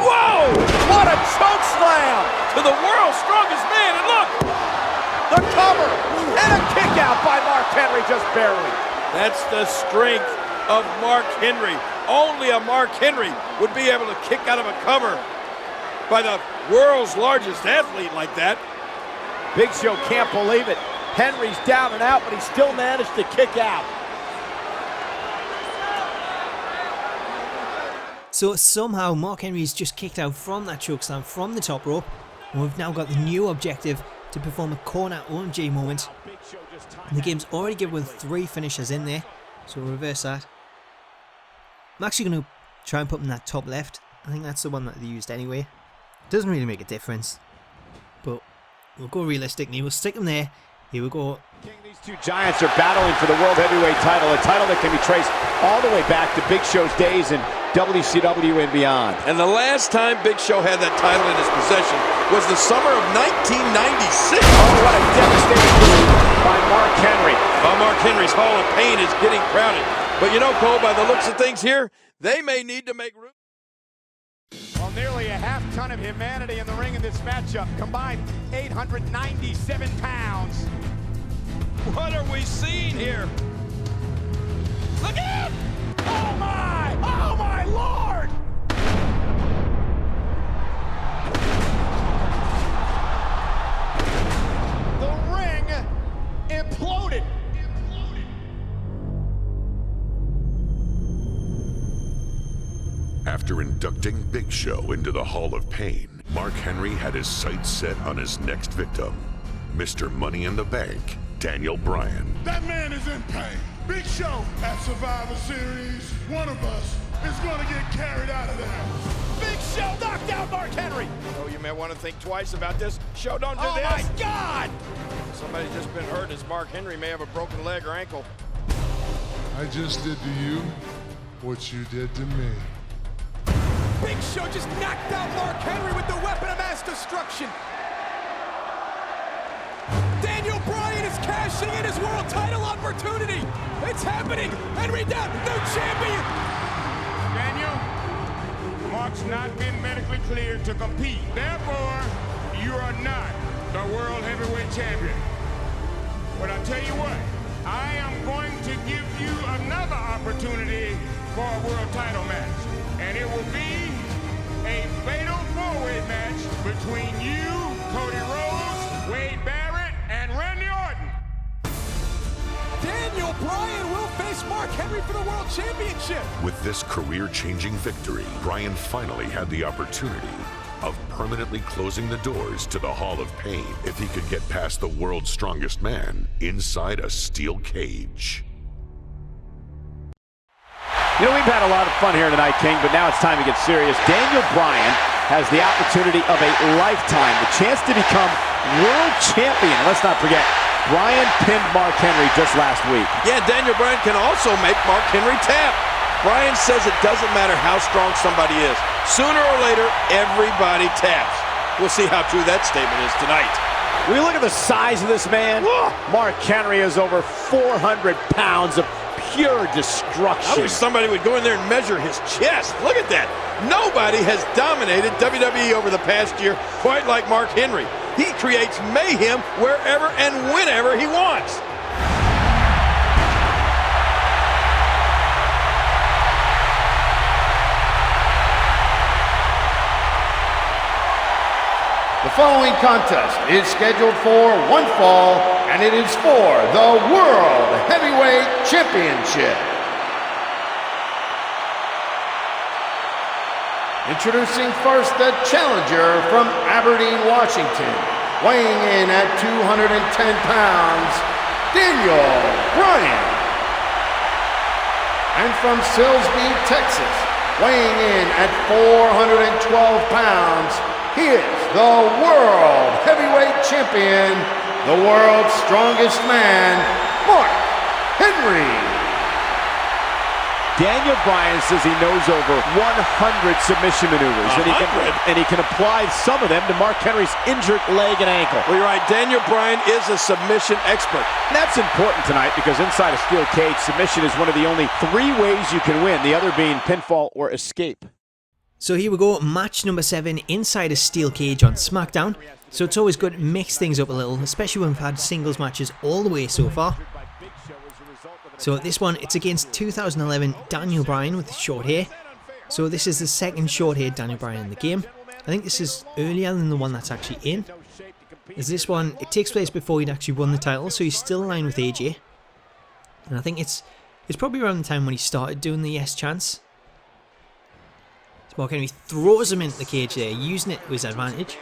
Whoa! What a choke slam. To the world's strongest man. And look. The cover. And a kick out by Mark Henry, just barely. That's the strength of Mark Henry. Only a Mark Henry would be able to kick out of a cover by the world's largest athlete like that. Big Show can't believe it. Henry's down and out, but he still managed to kick out. So somehow Mark Henry's just kicked out from that chokeslam from the top rope, and we've now got the new objective to perform a corner OMG moment. And the game's already given with 3 finishers in there, so we'll reverse that. I'm actually going to try and put him in that top left. I think that's the one that they used anyway. Doesn't really make a difference, but we'll go realistically. We'll stick him there. Here we go. These two giants are battling for the World Heavyweight title, a title that can be traced all the way back to Big Show's days in WCW and beyond. And the last time Big Show had that title in his possession was the summer of 1996. Oh, what a devastating move by Mark Henry. Well, Mark Henry's Hall of Pain is getting crowded. But you know, Cole, by the looks of things here, they may need to make room. Well, nearly a half ton of humanity in the ring in this matchup. Combined 897 pounds. What are we seeing here? Look out! Oh my! Oh my Lord! The ring imploded. After inducting Big Show into the Hall of Pain, Mark Henry had his sights set on his next victim, Mr. Money in the Bank, Daniel Bryan. That man is in pain. Big Show at Survivor Series. One of us is going to get carried out of there. Big Show knocked out Mark Henry. Oh, you may want to think twice about this. Show, don't do this. Oh my God! Somebody's just been hurt as Mark Henry may have a broken leg or ankle. I just did to you what you did to me. Big Show just knocked out Mark Henry with the weapon of mass destruction. Daniel Bryan is cashing in his world title opportunity. It's happening. Henry down, new champion. Daniel, Mark's not been medically cleared to compete. Therefore, you are not the World Heavyweight Champion. But I tell you what, I am going to give you another opportunity for a world title match. And it will be a fatal four-way match between you, Cody Rhodes, Wade Barrett, and Randy Orton. Daniel Bryan will face Mark Henry for the World Championship. With this career-changing victory, Bryan finally had the opportunity of permanently closing the doors to the Hall of Pain if he could get past the world's strongest man inside a steel cage. You know, we've had a lot of fun here tonight, King, but now it's time to get serious. Daniel Bryan has the opportunity of a lifetime, the chance to become world champion. And let's not forget, Bryan pinned Mark Henry just last week. Yeah, Daniel Bryan can also make Mark Henry tap. Bryan says it doesn't matter how strong somebody is. Sooner or later, everybody taps. We'll see how true that statement is tonight. When you look at the size of this man, Mark Henry is over 400 pounds of pure destruction. I wish somebody would go in there and measure his chest. Look at that. Nobody has dominated WWE over the past year quite like Mark Henry. He creates mayhem wherever and whenever he wants. The following contest is scheduled for one fall, and it is for the World Heavyweight Championship. Introducing first the challenger from Aberdeen, Washington, weighing in at 210 pounds, Daniel Bryan. And from Silsbee, Texas, weighing in at 412 pounds, he is the World Heavyweight Champion, the world's strongest man, Mark Henry. Daniel Bryan says he knows over 100 submission maneuvers, and he can apply some of them to Mark Henry's injured leg and ankle. Well, you're right. Daniel Bryan is a submission expert. And that's important tonight because inside a steel cage, submission is one of the only 3 ways you can win, the other being pinfall or escape. So here we go, match number 7 inside a steel cage on Smackdown. So it's always good to mix things up a little, especially when we've had singles matches all the way so far. So this one, it's against 2011 Daniel Bryan with short hair. So this is the second short haired Daniel Bryan in the game. I think this is earlier than the one that's actually in. As this one, it takes place before he'd actually won the title, so he's still aligned with AJ. And I think it's probably around the time when he started doing the yes chants. So Mark Henry throws him into the cage there, using it to his advantage.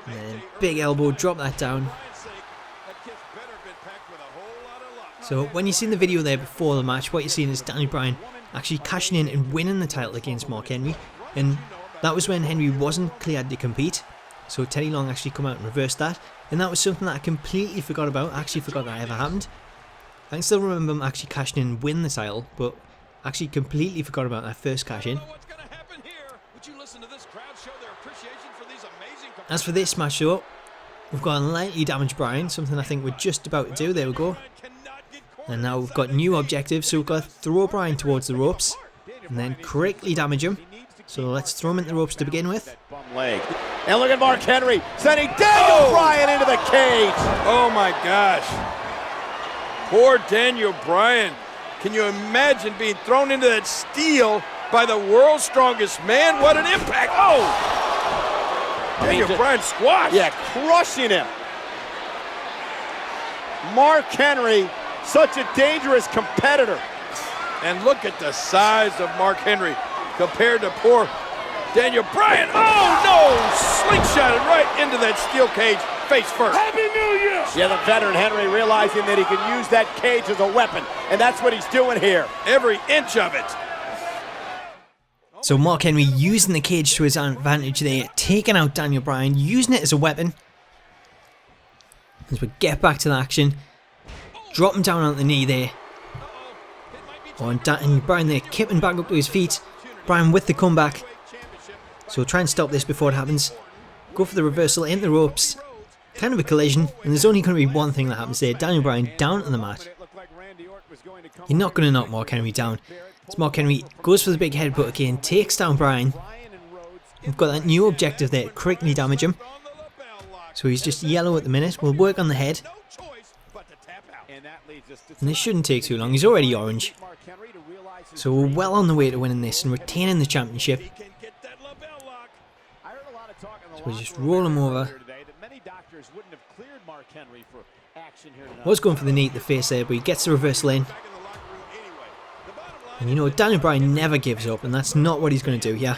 And then big elbow, drop that down. So when you've seen the video there before the match, what you're seeing is Daniel Bryan actually cashing in and winning the title against Mark Henry. And that was when Henry wasn't cleared to compete. So Teddy Long actually come out and reversed that. And that was something that I completely forgot about. I actually forgot that ever happened. I can still remember him actually cashing in and win the title, but actually completely forgot about that first cash in. As for this match though, we've got a lightly damaged Bryan, something I think we're just about to do. There we go. And now we've got new objectives, so we've got to throw Bryan towards the ropes and then critically damage him. So let's throw him into the ropes to begin with. And look at Mark Henry sending Daniel Bryan into the cage. Oh my gosh. Poor Daniel Bryan. Can you imagine being thrown into that steel by the world's strongest man? What an impact. Oh! Daniel Bryan squashed. Yeah, crushing him. Mark Henry, such a dangerous competitor. And look at the size of Mark Henry compared to poor Daniel Bryan. Oh no! Slingshotted right into that steel cage, face first. Happy New Year! Yeah, the veteran Henry realizing that he can use that cage as a weapon, and that's what he's doing here. Every inch of it. So Mark Henry using the cage to his advantage there, taking out Daniel Bryan, using it as a weapon. As we get back to the action, drop him down on the knee there. Oh, and Daniel Bryan there, kipping back up to his feet. Bryan with the comeback. So try and stop this before it happens. Go for the reversal in the ropes. Kind of a collision, and there's only going to be one thing that happens there. Daniel Bryan down on the mat. You're not going to knock Mark Henry down. So Mark Henry goes for the big headbutt again, takes down Bryan. We've got that new objective there, critically damage him. So he's just yellow at the minute. We'll work on the head. And this shouldn't take too long. He's already orange. So we're well on the way to winning this and retaining the championship. So we just roll him over. Was going for the knee to the face there, but he gets the reversal in. And you know, Daniel Bryan never gives up, and that's not what he's going to do here.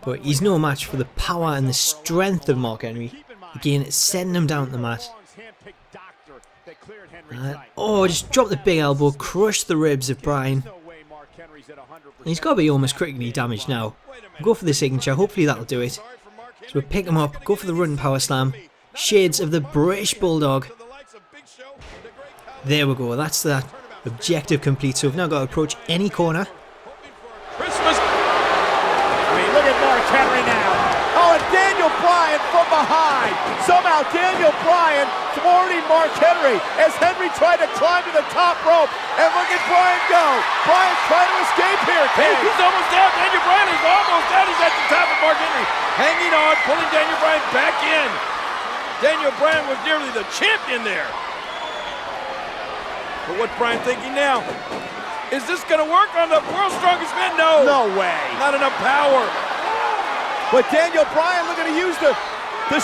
But he's no match for the power and the strength of Mark Henry. Again, it's sending him down to the mat. Oh, just drop the big elbow, crush the ribs of Bryan. He's got to be almost critically damaged now. We'll go for the signature, hopefully that'll do it. So we'll pick him up, go for the running power slam. Shades of the British Bulldog. There we go, that's that objective complete. So we've now got to approach any corner. Christmas. Look at Mark Henry now. Oh, and Daniel Bryan from behind. Somehow Daniel Bryan thwarting Mark Henry as Henry tried to climb to the top rope. And look at Bryan go. Bryan trying to escape here. Hey, he's almost down. Daniel Bryan is almost down. He's at the top of Mark Henry. Hanging on, pulling Daniel Bryan back in. Daniel Bryan was nearly the champion there. But what's Bryan thinking now? Is this going to work on the world's strongest man? No. No way. Not enough power. But Daniel Bryan looking to use the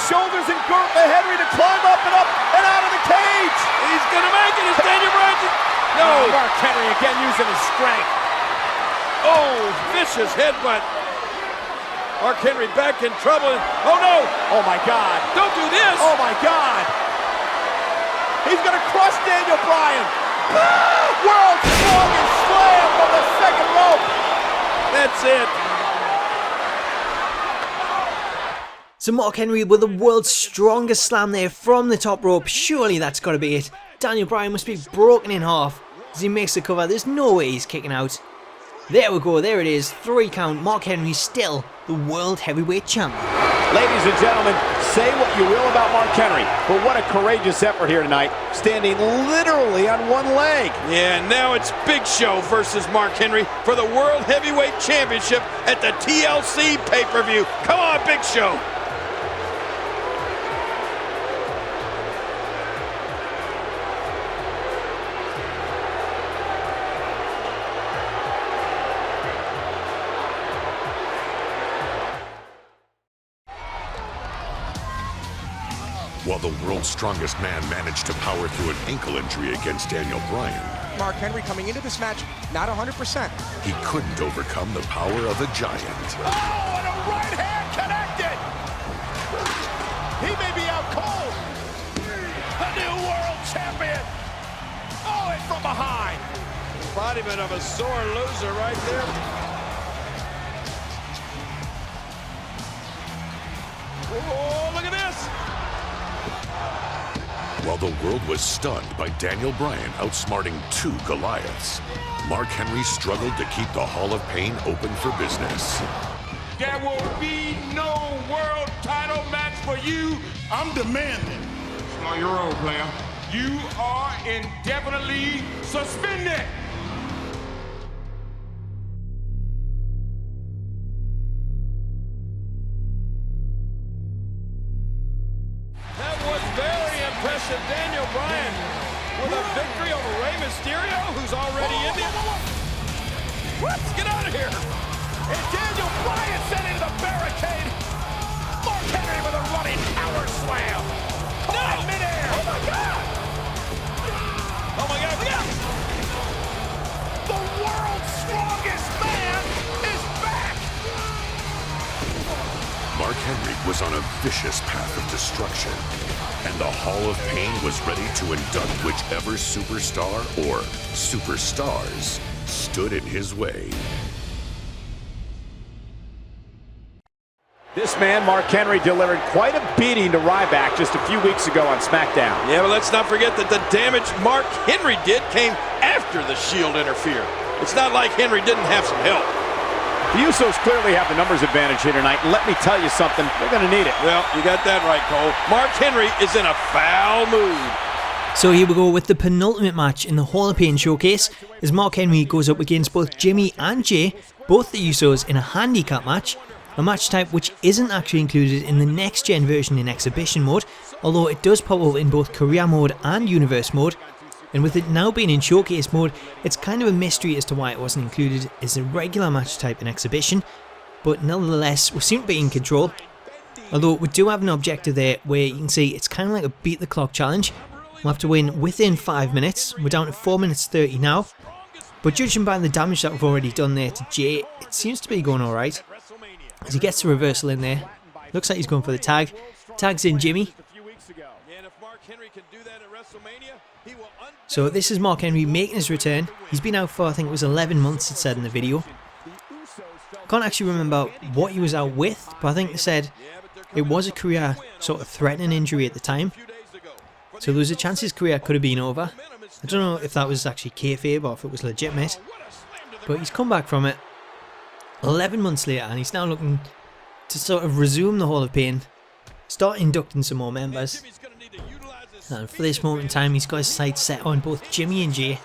shoulders and girth of Henry to climb up and out of the cage. He's going to make it. Is Daniel Bryan? No. Mark Henry again using his strength. Oh, vicious headbutt. Mark Henry back in trouble. Oh, no. Oh, my God. Don't do this. Oh, my God. He's going to crush Daniel Bryan. World's strongest slam from the second rope. That's it. So Mark Henry with the world's strongest slam there from the top rope. Surely that's got to be it. Daniel Bryan must be broken in half as he makes the cover. There's no way he's kicking out. There we go, there it is. 3 count. Mark Henry still the World Heavyweight Champion. Ladies and gentlemen, say what you will about Mark Henry, but what a courageous effort here tonight, standing literally on one leg. Yeah, now it's Big Show versus Mark Henry for the World Heavyweight Championship at the TLC pay-per-view. Come on, Big Show. While the world's strongest man managed to power through an ankle injury against Daniel Bryan, Mark Henry coming into this match not 100%. He couldn't overcome the power of a giant. Oh, and a right hand connected! He may be out cold. The new world champion! Oh, and from behind! Embodiment of a sore loser right there. Oh, look at this! While the world was stunned by Daniel Bryan outsmarting 2 Goliaths, Mark Henry struggled to keep the Hall of Pain open for business. There will be no world title match for you. I'm demanding. Slow your roll, player. You are indefinitely suspended. That was very impressive. Daniel Bryan with a victory over Rey Mysterio, who's already in there. What? Get out of here. And Daniel Bryan sent into the barricade. Mark Henry with a running power slam. Caught in midair. Oh my God! Oh my God, look out! The world's strongest man is back! Mark Henry was on a vicious path of destruction, and the Hall of Pain was ready to induct whichever superstar or superstars stood in his way. This man, Mark Henry, delivered quite a beating to Ryback just a few weeks ago on Smackdown. Yeah, but let's not forget that the damage Mark Henry did came after the Shield interfered. It's not like Henry didn't have some help. The Usos clearly have the numbers advantage here tonight, and let me tell you something, they're going to need it. Well, you got that right, Cole. Mark Henry is in a foul mood. So here we go with the penultimate match in the Hall of Pain showcase, as Mark Henry goes up against both Jimmy and Jay, both the Usos, in a handicap match. A match type which isn't actually included in the next gen version in exhibition mode, although it does pop up in both career mode and universe mode. And with it now being in showcase mode, it's kind of a mystery as to why it wasn't included as a regular match type in exhibition, but nonetheless we seem to be in control. Although we do have an objective there where you can see it's kind of like a beat the clock challenge. We'll have to win within 5 minutes, we're down to 4 minutes 30 now, but judging by the damage that we've already done there to Jay, it seems to be going alright. As he gets the reversal in there, looks like he's going for the tag, tags in Jimmy. So this is Mark Henry making his return. He's been out for, I think it was 11 months, it said in the video. I can't actually remember what he was out with, but I think they said it was a career sort of threatening injury at the time. So there was a chance his career could have been over. I don't know if that was actually kayfabe or if it was legitimate, but he's come back from it 11 months later, and he's now looking to sort of resume the Hall of Pain, start inducting some more members. And for this moment in time, he's got his sights set on both Jimmy and Jay,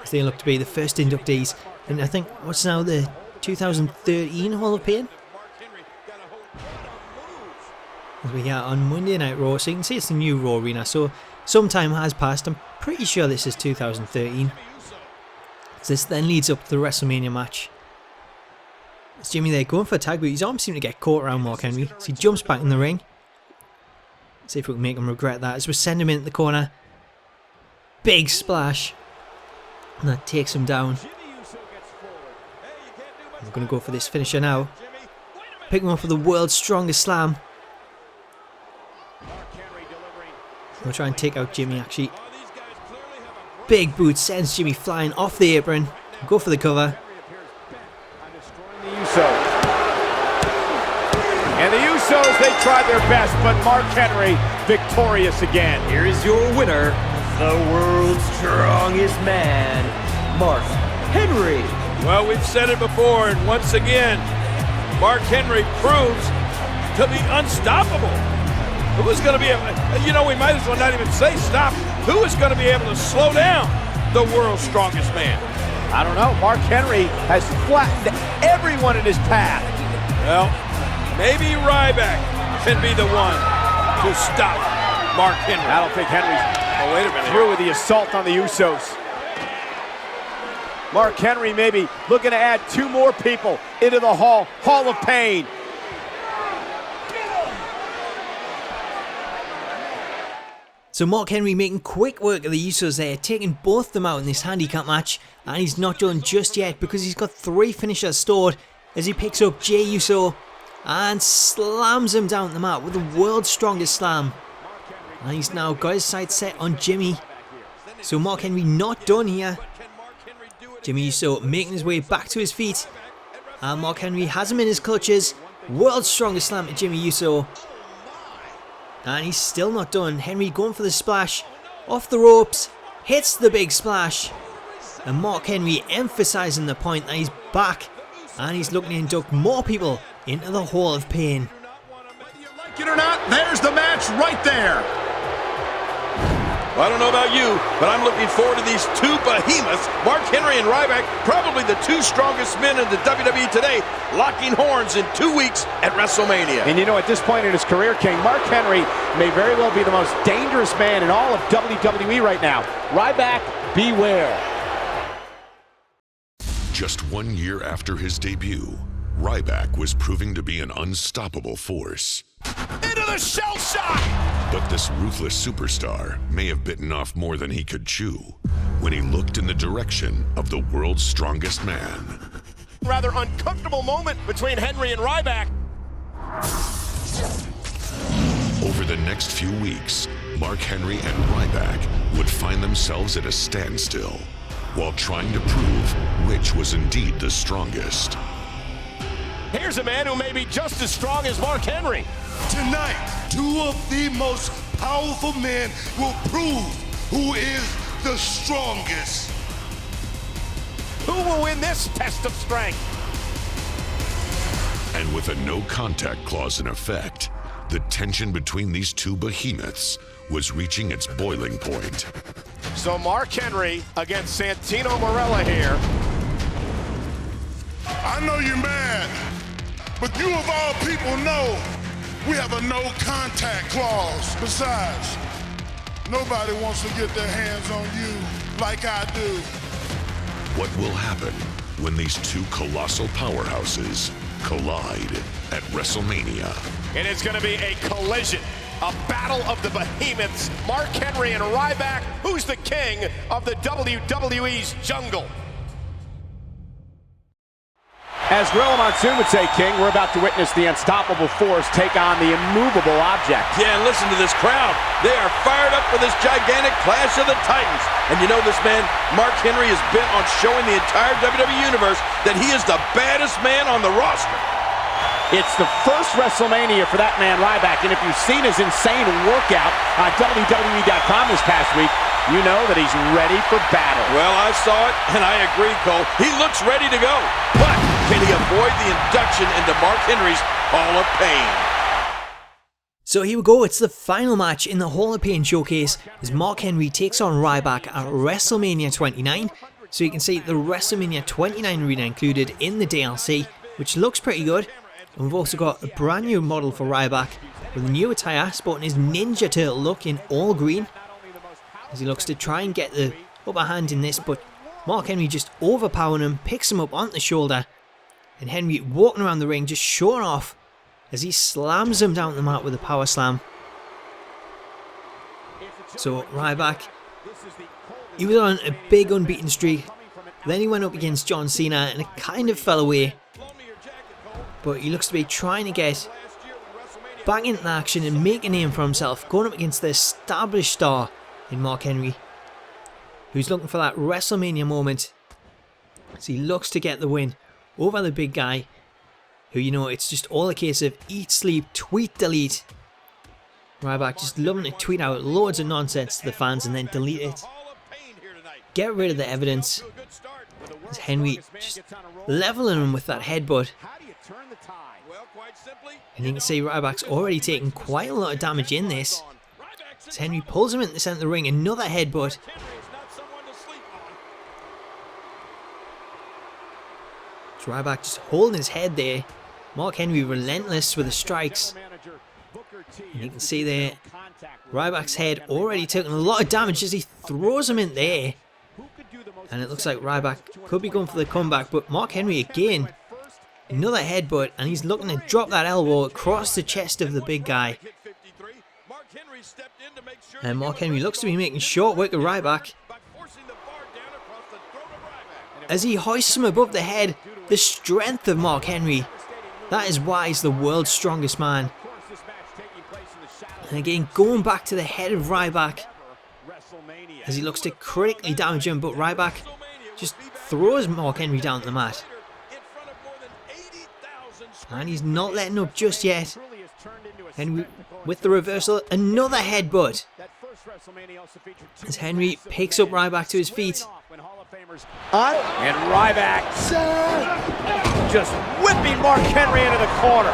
as they look to be the first inductees. And I think, what's now the 2013 Hall of Pain? As we are on Monday Night Raw, so you can see it's the new Raw arena, so some time has passed. I'm pretty sure this is 2013. So this then leads up to the WrestleMania match. It's Jimmy there going for a tag, but his arms seem to get caught around Mark Henry, so he jumps back in the ring. See if we can make him regret that as we send him into the corner. Big splash. And that takes him down. We're going to go for this finisher now. Pick him up for the world's strongest slam. We'll try and take out Jimmy actually. Big boot sends Jimmy flying off the apron. Go for the cover. And the Usos, they tried their best, but Mark Henry victorious again. Here is your winner, the world's strongest man, Mark Henry. Well, we've said it before, and once again, Mark Henry proves to be unstoppable. Who is going to be able to, you know, we might as well not even say stop. Who is going to be able to slow down the world's strongest man? I don't know. Mark Henry has flattened everyone in his path. Well, maybe Ryback can be the one to stop Mark Henry. I don't think Henry's wait a minute. through with the assault on the Usos. Mark Henry maybe looking to add 2 more people into the Hall of Pain. So Mark Henry making quick work of the Usos there, taking both of them out in this handicap match, and he's not done just yet because he's got 3 finishers stored as he picks up Jey Uso and slams him down the mat with the world's strongest slam. And he's now got his sights set on Jimmy. So Mark Henry not done here. Jimmy Uso making his way back to his feet, and Mark Henry has him in his clutches. World's strongest slam to Jimmy Uso. And he's still not done. Henry going for the splash. Off the ropes. Hits the big splash. And Mark Henry emphasising the point that he's back. And he's looking to induct more people into the Hall of Pain. Like it or not, there's the match right there. Well, I don't know about you, but I'm looking forward to these 2 behemoths, Mark Henry and Ryback, probably the 2 strongest men in the WWE today, locking horns in 2 weeks at WrestleMania. And you know, at this point in his career, King, Mark Henry may very well be the most dangerous man in all of WWE right now. Ryback, beware. Just 1 year after his debut, Ryback was proving to be an unstoppable force. Into the shell shock! But this ruthless superstar may have bitten off more than he could chew when he looked in the direction of the world's strongest man. Rather uncomfortable moment between Henry and Ryback. Over the next few weeks, Mark Henry and Ryback would find themselves at a standstill while trying to prove which was indeed the strongest. Here's a man who may be just as strong as Mark Henry. Tonight, 2 of the most powerful men will prove who is the strongest. Who will win this test of strength? And with a no contact clause in effect, the tension between these 2 behemoths was reaching its boiling point. So Mark Henry against Santino Marella here. I know you're mad, but you of all people know we have a no contact clause. Besides, nobody wants to get their hands on you like I do. What will happen when these 2 colossal powerhouses collide at WrestleMania? And it's going to be a collision, a battle of the behemoths, Mark Henry and Ryback. Who's the king of the WWE's jungle? As Gorilla Monsoon would say, King, we're about to witness the unstoppable force take on the immovable object. Yeah, and listen to this crowd. They are fired up for this gigantic clash of the Titans. And you know this man, Mark Henry, is bent on showing the entire WWE Universe that he is the baddest man on the roster. It's the first WrestleMania for that man, Ryback, and if you've seen his insane workout on WWE.com this past week, you know that he's ready for battle. Well, I saw it, and I agree, Cole. He looks ready to go. But can he avoid the induction into Mark Henry's Hall of Pain? So here we go, it's the final match in the Hall of Pain showcase as Mark Henry takes on Ryback at WrestleMania 29. So you can see the WrestleMania 29 arena included in the DLC, which looks pretty good. And we've also got a brand new model for Ryback with a new attire, sporting his Ninja Turtle look in all green, as he looks to try and get the upper hand in this, but Mark Henry just overpowering him, picks him up on the shoulder, and Henry walking around the ring just showing off as he slams him down the mat with a power slam. So Ryback, he was on a big unbeaten streak, then he went up against John Cena and it kind of fell away, but he looks to be trying to get back into action and make a name for himself, going up against the established star in Mark Henry, who's looking for that WrestleMania moment as he looks to get the win over the big guy, who, you know, it's just all a case of eat, sleep, tweet, delete. Ryback just loving to tweet out loads of nonsense to the fans and then delete it. Get rid of the evidence. As Henry just leveling him with that headbutt. And you can see Ryback's already taken quite a lot of damage in this. As Henry pulls him into the centre of the ring, another headbutt. As Ryback just holding his head there. Mark Henry relentless with the strikes. And you can see there, Ryback's head already taking a lot of damage as he throws him in there. And it looks like Ryback could be going for the comeback, but Mark Henry again, another headbutt, and he's looking to drop that elbow across the chest of the big guy. And Mark Henry looks to be making short work of Ryback. As he hoists him above the head, the strength of Mark Henry. That is why he's the world's strongest man. And again, going back to the head of Ryback. As he looks to critically damage him, but Ryback just throws Mark Henry down to the mat. And he's not letting up just yet. Henry with the reversal, another headbutt. As Henry picks up Ryback to his feet. And Ryback just whipping Mark Henry into the corner.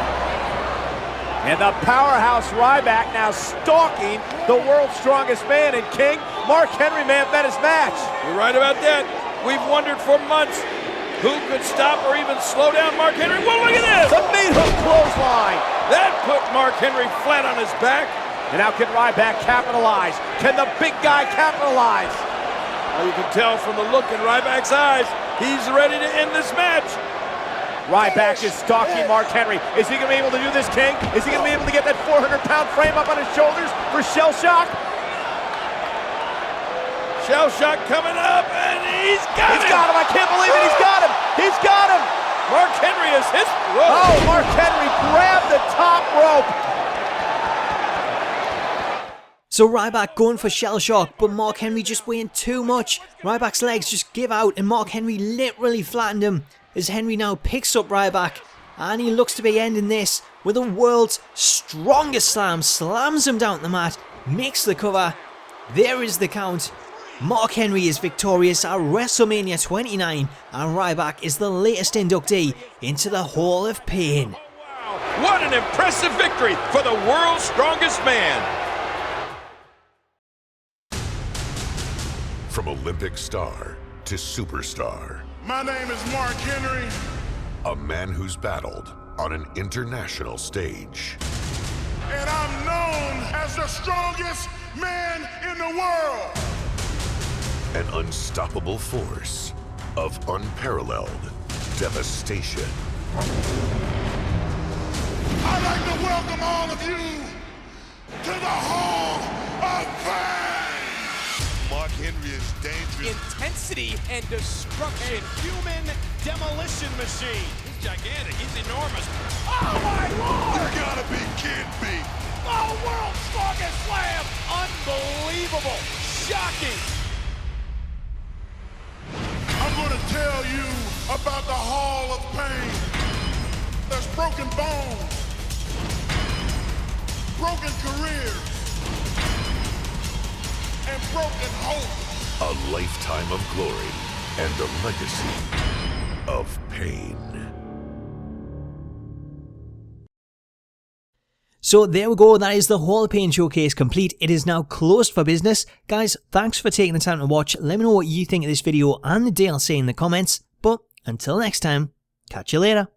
And the powerhouse Ryback now stalking the world's strongest man. And King, Mark Henry may have met his match. You're right about that. We've wondered for months who could stop or even slow down Mark Henry. Well, look at this! The meat hook clothesline. That put Mark Henry flat on his back. And how can Ryback capitalize? Can the big guy capitalize? Well, you can tell from the look in Ryback's eyes, he's ready to end this match. Ryback is stalking Mark Henry. Is he going to be able to do this, King? Is he going to be able to get that 400-pound frame up on his shoulders for shell shock? Shell shock coming up, and he's got him! He's got him! I can't believe it! He's got him! He's got him! Mark Henry is his rope. Oh, Mark Henry grabbed the top rope. So Ryback going for shell shock, but Mark Henry just weighing too much. Ryback's legs just give out, and Mark Henry literally flattened him. As Henry now picks up Ryback, and he looks to be ending this with the world's strongest slam, slams him down to the mat, makes the cover. There is the count. Mark Henry is victorious at WrestleMania 29, and Ryback is the latest inductee into the Hall of Pain. Wow, what an impressive victory for the world's strongest man. From Olympic star to superstar. My name is Mark Henry. A man who's battled on an international stage. And I'm known as the strongest man in the world. An unstoppable force of unparalleled devastation. I'd like to welcome all of you to the Hall of Fame. Mark Henry is dangerous. Intensity and destruction. Human demolition machine. He's gigantic. He's enormous. Oh my Lord! You gotta be kidding me. Oh, world's strongest slam. Unbelievable. Shocking. I'm gonna tell you about the Hall of Pain. There's broken bones, broken careers, and broken hope. A lifetime of glory and a legacy of pain. So there we go, that is the Hall of Pain showcase complete. It is now closed for business. Guys, thanks for taking the time to watch. Let me know what you think of this video and the DLC in the comments. But until next time, catch you later.